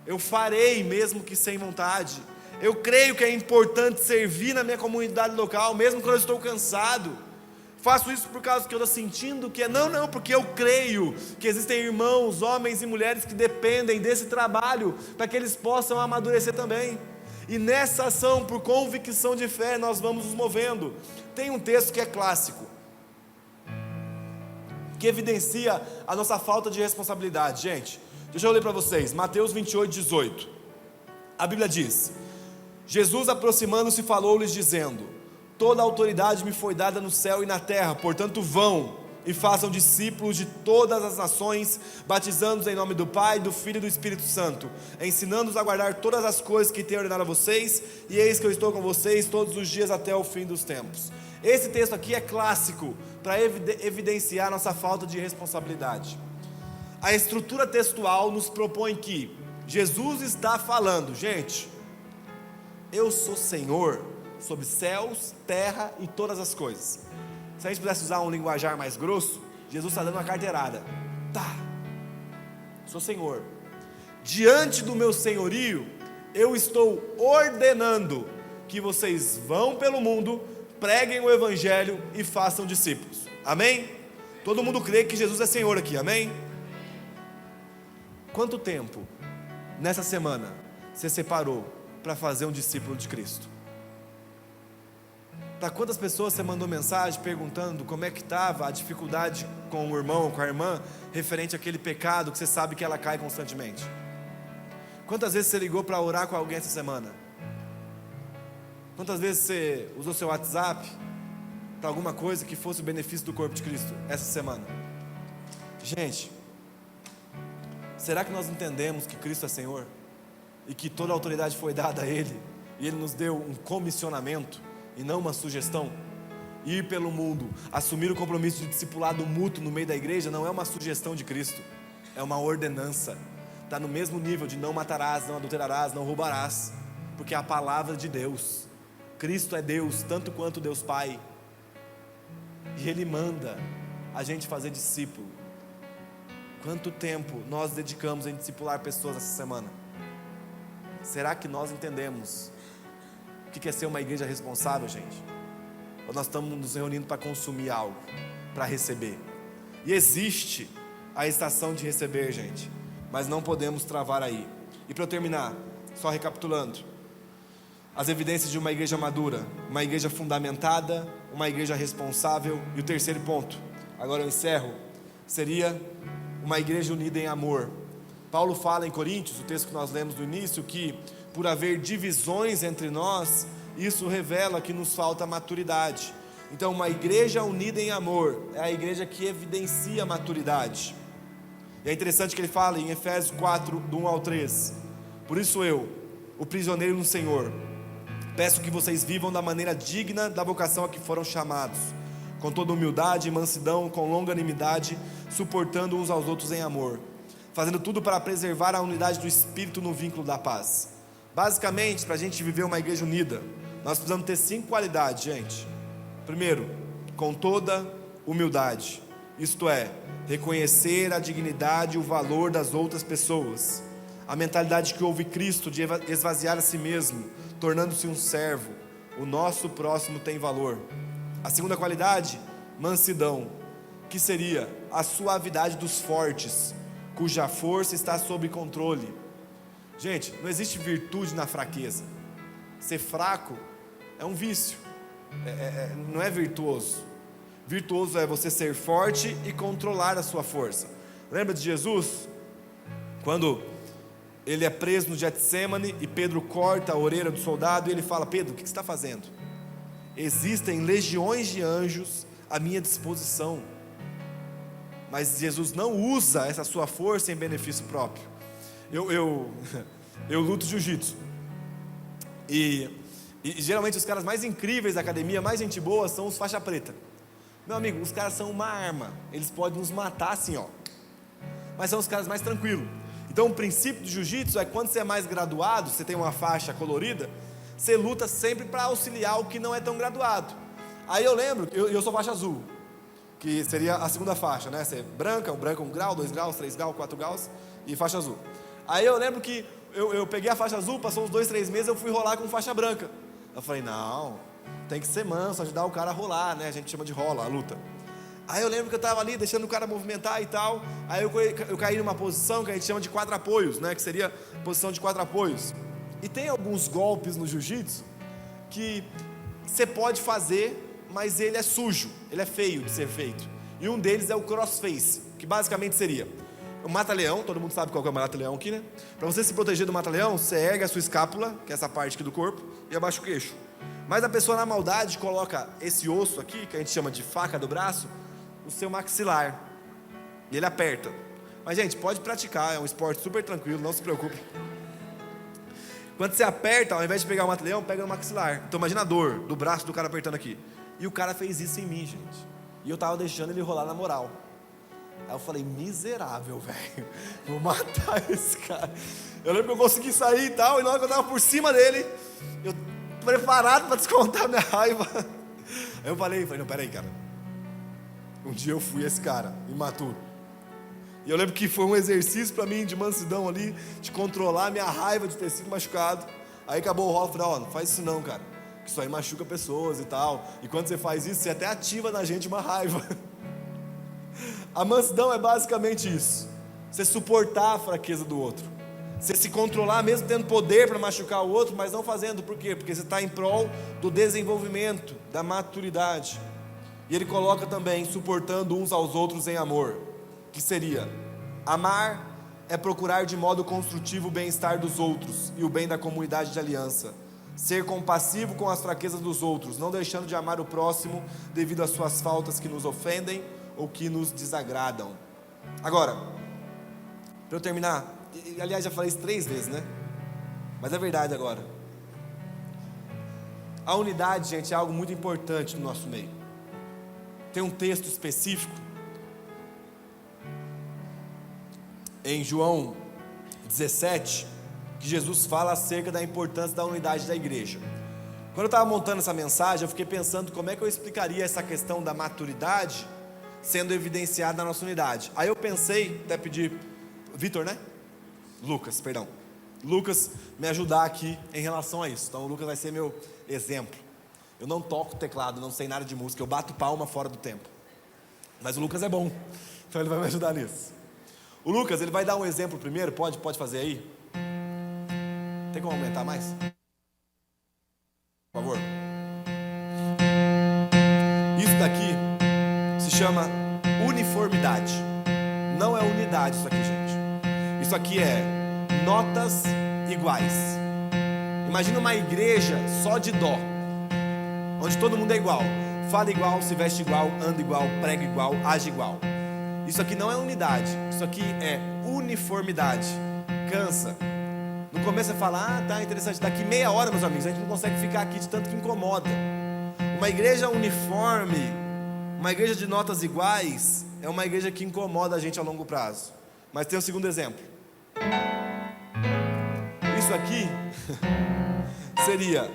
eu farei mesmo que sem vontade. Eu creio que é importante servir na minha comunidade local, mesmo quando eu estou cansado. Faço isso por causa que eu estou sentindo que não, porque eu creio que existem irmãos, homens e mulheres que dependem desse trabalho, para que eles possam amadurecer também. E nessa ação, por convicção de fé, nós vamos nos movendo. Tem um texto que é clássico, que evidencia a nossa falta de responsabilidade. Gente, deixa eu ler para vocês, Mateus 28, 18. A Bíblia diz: Jesus, aproximando-se, falou-lhes dizendo: toda a autoridade me foi dada no céu e na terra, portanto vão e façam discípulos de todas as nações, batizando-os em nome do Pai, do Filho e do Espírito Santo, ensinando-os a guardar todas as coisas que tenho ordenado a vocês, e eis que eu estou com vocês todos os dias até o fim dos tempos. Esse texto aqui é clássico para evidenciar nossa falta de responsabilidade. A estrutura textual nos propõe que Jesus está falando: gente, eu sou Senhor sobre céus, terra e todas as coisas. Se a gente pudesse usar um linguajar mais grosso, Jesus está dando uma carteirada. Sou Senhor. Diante do meu senhorio, eu estou ordenando que vocês vão pelo mundo, preguem o Evangelho e façam discípulos. Amém? Todo mundo crê que Jesus é Senhor aqui, amém? Quanto tempo nessa semana você separou para fazer um discípulo de Cristo? Para quantas pessoas você mandou mensagem perguntando como é que estava a dificuldade com o irmão, com a irmã, referente àquele pecado que você sabe que ela cai constantemente? Quantas vezes você ligou para orar com alguém essa semana? Quantas vezes você usou seu WhatsApp para alguma coisa que fosse o benefício do corpo de Cristo essa semana? Gente, será que nós entendemos que Cristo é Senhor? E que toda a autoridade foi dada a Ele, e Ele nos deu um comissionamento e não uma sugestão? Ir pelo mundo, assumir o compromisso de discipulado mútuo no meio da igreja, não é uma sugestão de Cristo, é uma ordenança. Está no mesmo nível de não matarás, não adulterarás, não roubarás, porque é a palavra de Deus. Cristo é Deus, tanto quanto Deus Pai, e Ele manda a gente fazer discípulo. Quanto tempo nós dedicamos em discipular pessoas essa semana? Será que nós entendemos o que é ser uma igreja responsável, gente? Ou nós estamos nos reunindo para consumir algo, para receber? E existe a estação de receber, gente, mas não podemos travar aí. E para eu terminar, só recapitulando, as evidências de uma igreja madura: uma igreja fundamentada, uma igreja responsável. E o terceiro ponto, agora eu encerro, seria uma igreja unida em amor. Paulo fala em Coríntios, o texto que nós lemos no início, que por haver divisões entre nós, isso revela que nos falta maturidade. Então uma igreja unida em amor é a igreja que evidencia maturidade. E é interessante que ele fala em Efésios 4, do 1 ao 3: por isso eu, o prisioneiro no Senhor, peço que vocês vivam da maneira digna da vocação a que foram chamados, com toda humildade e mansidão, com longanimidade, suportando uns aos outros em amor, fazendo tudo para preservar a unidade do Espírito no vínculo da paz. Basicamente, para a gente viver uma igreja unida, nós precisamos ter 5 qualidades, gente. Primeiro, com toda humildade, isto é, reconhecer a dignidade e o valor das outras pessoas. A mentalidade que houve Cristo de esvaziar a si mesmo, tornando-se um servo. O nosso próximo tem valor. A segunda qualidade, mansidão, que seria a suavidade dos fortes, cuja força está sob controle. Gente, não existe virtude na fraqueza. Ser fraco é um vício, não é virtuoso. Virtuoso é você ser forte e controlar a sua força. Lembra de Jesus? Quando ele é preso no Getsêmani e Pedro corta a orelha do soldado, e ele fala: Pedro, o que você está fazendo? Existem legiões de anjos à minha disposição. Mas Jesus não usa essa sua força em benefício próprio. Eu luto jiu-jitsu e geralmente os caras mais incríveis da academia, mais gente boa, são os faixa preta. Meu amigo, os caras são uma arma, eles podem nos matar assim, ó. Mas são os caras mais tranquilos. Então o princípio do jiu-jitsu é quando você é mais graduado, você tem uma faixa colorida, você luta sempre para auxiliar o que não é tão graduado. Aí eu lembro, eu sou faixa azul, que seria a segunda faixa, né? Você branca 1 grau, 2 graus, 3 graus, 4 graus e faixa azul. Aí eu lembro que eu peguei a faixa azul, passou uns 2, 3 meses, eu fui rolar com faixa branca. Eu falei, não, tem que ser manso, ajudar o cara a rolar, né? A gente chama de rola, a luta. Aí eu lembro que eu estava ali, deixando o cara movimentar e tal. Aí eu caí numa posição que a gente chama de 4 apoios, né? Que seria posição de 4 apoios. E tem alguns golpes no jiu-jitsu que você pode fazer, mas ele é sujo, ele é feio de ser feito. E um deles é o crossface, que basicamente seria o mata-leão. Todo mundo sabe qual que é o mata-leão aqui, né? Para você se proteger do mata-leão, você ergue a sua escápula, que é essa parte aqui do corpo, e abaixa o queixo. Mas a pessoa na maldade coloca esse osso aqui, que a gente chama de faca do braço, no seu maxilar, e ele aperta. Mas gente, pode praticar, é um esporte super tranquilo, não se preocupe. Quando você aperta, ao invés de pegar o mata-leão, pega no maxilar. Então imagina a dor do braço do cara apertando aqui. E o cara fez isso em mim, gente. E eu tava deixando ele rolar na moral. Aí eu falei, miserável, velho, vou matar esse cara. Eu lembro que eu consegui sair e tal, e na hora que eu tava por cima dele, eu preparado para descontar minha raiva. Aí eu falei, não, peraí, cara. Um dia eu fui esse cara, imaturo. E eu lembro que foi um exercício para mim de mansidão ali, de controlar a minha raiva de ter sido machucado. Aí acabou o rolo, eu falei, não faz isso não, cara, que isso aí machuca pessoas e tal. E quando você faz isso, você até ativa na gente uma raiva. A mansidão é basicamente isso: você suportar a fraqueza do outro, você se controlar mesmo tendo poder para machucar o outro, mas não fazendo. Por quê? Porque você está em prol do desenvolvimento, da maturidade. E ele coloca também, suportando uns aos outros em amor, que seria: amar é procurar de modo construtivo o bem-estar dos outros e o bem da comunidade de aliança. Ser compassivo com as fraquezas dos outros, não deixando de amar o próximo devido às suas faltas que nos ofendem ou que nos desagradam. Agora, para eu terminar, aliás já falei isso 3 vezes, né? Mas é verdade agora. A unidade, gente, é algo muito importante no nosso meio. Tem um texto específico em João 17, que Jesus fala acerca da importância da unidade da igreja. Quando eu estava montando essa mensagem, eu fiquei pensando como é que eu explicaria essa questão da maturidade sendo evidenciada na nossa unidade. Aí eu pensei, até pedir Vitor, né? Lucas me ajudar aqui em relação a isso. Então o Lucas vai ser meu exemplo. Eu não toco teclado, não sei nada de música, eu bato palma fora do tempo. Mas o Lucas é bom, então ele vai me ajudar nisso. O Lucas, ele vai dar um exemplo primeiro, pode fazer aí? Tem como aumentar mais? Por favor. Isso daqui se chama uniformidade. Não é unidade isso aqui, gente. Isso aqui é notas iguais. Imagina uma igreja só de dó, onde todo mundo é igual, fala igual, se veste igual, anda igual, prega igual, age igual. Isso aqui não é unidade, isso aqui é uniformidade. Cansa. No começo você fala, tá interessante, daqui meia hora, meus amigos, a gente não consegue ficar aqui de tanto que incomoda. Uma igreja uniforme, uma igreja de notas iguais, é uma igreja que incomoda a gente a longo prazo. Mas tem o segundo exemplo. Isso aqui seria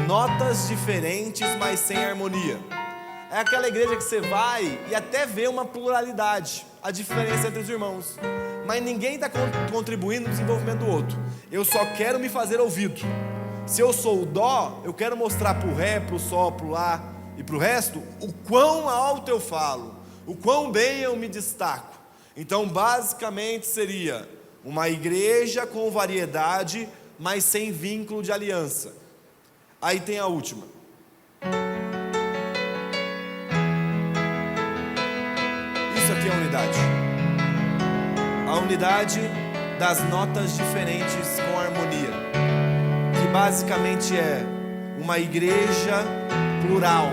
notas diferentes, mas sem harmonia. É aquela igreja que você vai e até vê uma pluralidade, a diferença entre os irmãos, mas ninguém está contribuindo no desenvolvimento do outro. Eu só quero me fazer ouvido. Se eu sou o dó, eu quero mostrar para o ré, para o sol, para o lá e para o resto o quão alto eu falo, o quão bem eu me destaco. Então basicamente seria uma igreja com variedade, mas sem vínculo de aliança. Aí tem a última. Isso aqui é a unidade. A unidade das notas diferentes com harmonia, que basicamente é uma igreja plural,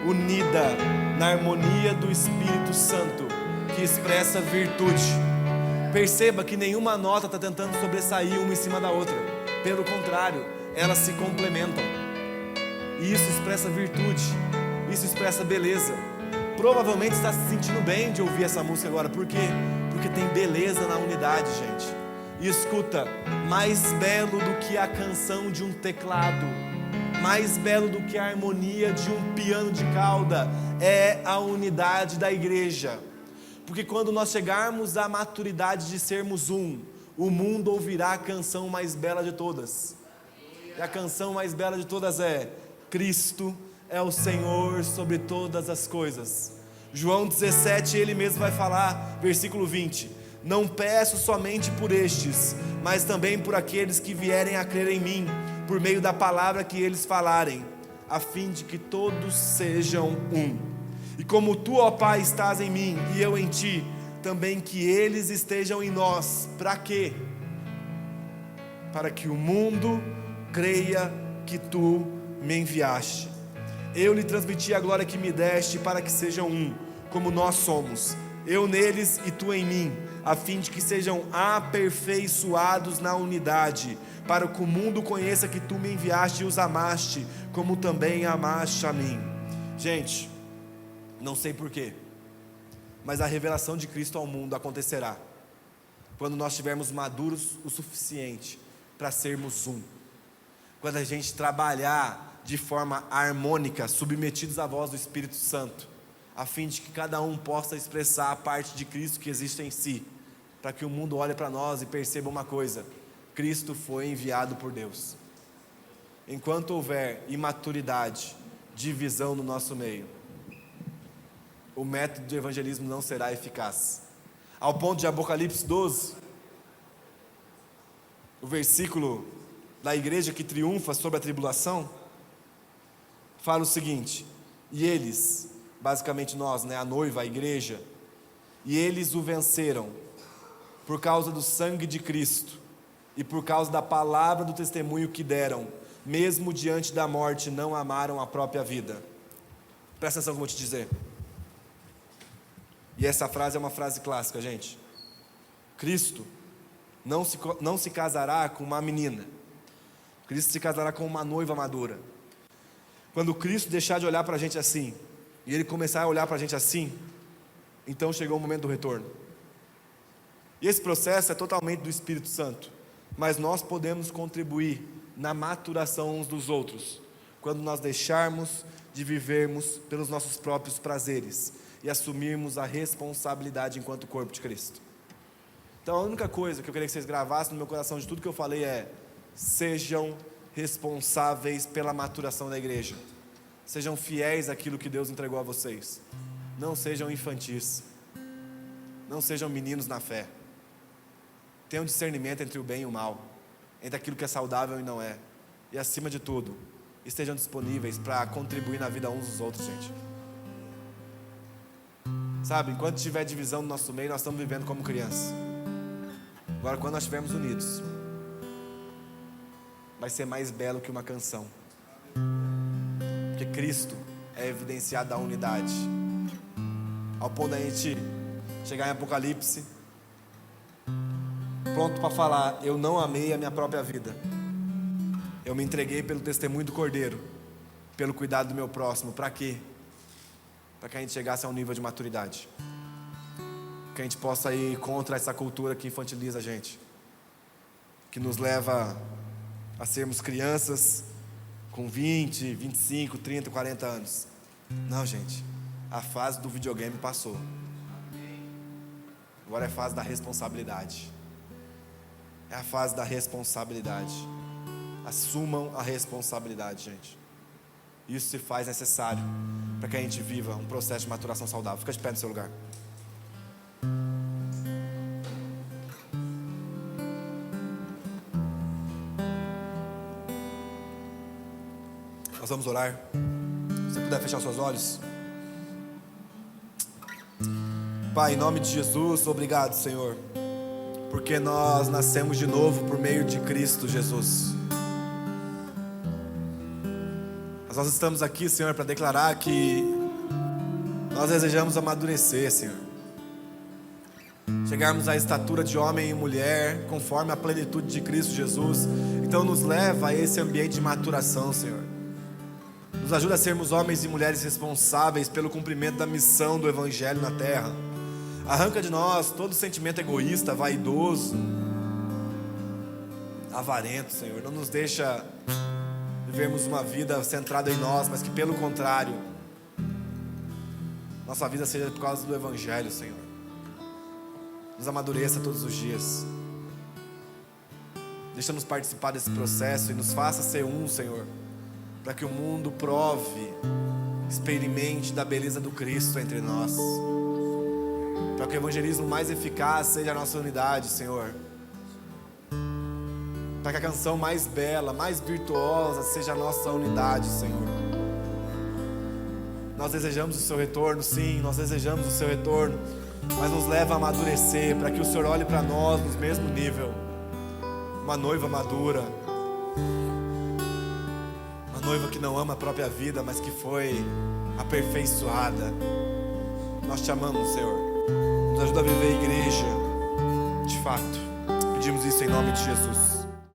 unida na harmonia do Espírito Santo, que expressa virtude. Perceba que nenhuma nota está tentando sobressair uma em cima da outra. Pelo contrário, elas se complementam. E isso expressa virtude, isso expressa beleza. Provavelmente está se sentindo bem de ouvir essa música agora. Por quê? Porque tem beleza na unidade, gente. E escuta, mais belo do que a canção de um teclado, mais belo do que a harmonia de um piano de cauda, é a unidade da igreja. Porque quando nós chegarmos à maturidade de sermos um, o mundo ouvirá a canção mais bela de todas. E a canção mais bela de todas é: Cristo é o Senhor sobre todas as coisas. João 17, ele mesmo vai falar, versículo 20: não peço somente por estes, mas também por aqueles que vierem a crer em mim, por meio da palavra que eles falarem, a fim de que todos sejam um. E como tu, ó Pai, estás em mim e eu em ti, também que eles estejam em nós. Para quê? Para que o mundo creia que tu me enviaste. Eu lhe transmiti a glória que me deste, para que sejam um, como nós somos, eu neles e tu em mim, a fim de que sejam aperfeiçoados na unidade, para que o mundo conheça que tu me enviaste e os amaste, como também amaste a mim. Gente, não sei porquê, mas a revelação de Cristo ao mundo acontecerá quando nós estivermos maduros o suficiente para sermos um. Quando a gente trabalhar de forma harmônica, submetidos à voz do Espírito Santo, a fim de que cada um possa expressar a parte de Cristo que existe em si, para que o mundo olhe para nós e perceba uma coisa: Cristo foi enviado por Deus. Enquanto houver imaturidade, divisão no nosso meio, o método de evangelismo não será eficaz. Ao ponto de Apocalipse 12, o versículo da igreja que triunfa sobre a tribulação, fala o seguinte: e eles, basicamente nós, a noiva, a igreja, e eles o venceram, por causa do sangue de Cristo, e por causa da palavra do testemunho que deram, mesmo diante da morte não amaram a própria vida. Presta atenção que eu vou te dizer. E essa frase é uma frase clássica, gente. Cristo não se casará com uma menina. Cristo se casará com uma noiva madura. Quando Cristo deixar de olhar para a gente assim, e Ele começar a olhar para a gente assim, então chegou o momento do retorno. E esse processo é totalmente do Espírito Santo, mas nós podemos contribuir na maturação uns dos outros, quando nós deixarmos de vivermos pelos nossos próprios prazeres e assumirmos a responsabilidade enquanto corpo de Cristo. Então a única coisa que eu queria que vocês gravassem no meu coração de tudo que eu falei é: sejam responsáveis pela maturação da igreja. Sejam fiéis àquilo que Deus entregou a vocês. Não sejam infantis. Não sejam meninos na fé. Tenham discernimento entre o bem e o mal, entre aquilo que é saudável e não é. E acima de tudo, estejam disponíveis para contribuir na vida uns dos outros, gente. Sabe, enquanto tiver divisão no nosso meio, nós estamos vivendo como crianças. Agora, quando nós estivermos unidos, vai ser mais belo que uma canção, porque Cristo é evidenciado da unidade, ao ponto da gente chegar em Apocalipse pronto para falar: eu não amei a minha própria vida, eu me entreguei pelo testemunho do Cordeiro, pelo cuidado do meu próximo. Para quê? Para que a gente chegasse a um nível de maturidade, que a gente possa ir contra essa cultura que infantiliza a gente, que nos leva a sermos crianças com 20, 25, 30, 40 anos. Não, gente, a fase do videogame passou. Agora é a fase da responsabilidade. É a fase da responsabilidade. Assumam a responsabilidade, gente. Isso se faz necessário para que a gente viva um processo de maturação saudável. Fica de pé no seu lugar. Nós vamos orar. Se você puder fechar seus olhos. Pai, em nome de Jesus, obrigado, Senhor, porque nós nascemos de novo por meio de Cristo Jesus. Mas nós estamos aqui, Senhor, para declarar que nós desejamos amadurecer, Senhor, chegarmos à estatura de homem e mulher, conforme a plenitude de Cristo Jesus. Então nos leva a esse ambiente de maturação, Senhor. Nos ajuda a sermos homens e mulheres responsáveis pelo cumprimento da missão do Evangelho na terra. Arranca de nós todo sentimento egoísta, vaidoso, avarentos, Senhor. Não nos deixa vivermos uma vida centrada em nós, mas que pelo contrário, nossa vida seja por causa do Evangelho, Senhor. Nos amadureça todos os dias. Deixa-nos participar desse processo e nos faça ser um, Senhor, para que o mundo prove, experimente da beleza do Cristo entre nós, para que o evangelismo mais eficaz seja a nossa unidade, Senhor, para que a canção mais bela, mais virtuosa seja a nossa unidade, Senhor. Nós desejamos o seu retorno, sim, nós desejamos o seu retorno, mas nos leva a amadurecer, para que o Senhor olhe para nós no mesmo nível. Uma noiva madura, uma noiva que não ama a própria vida, mas que foi aperfeiçoada. Nós te amamos, Senhor. Nos ajuda a viver a igreja de fato. Pedimos isso em nome de Jesus.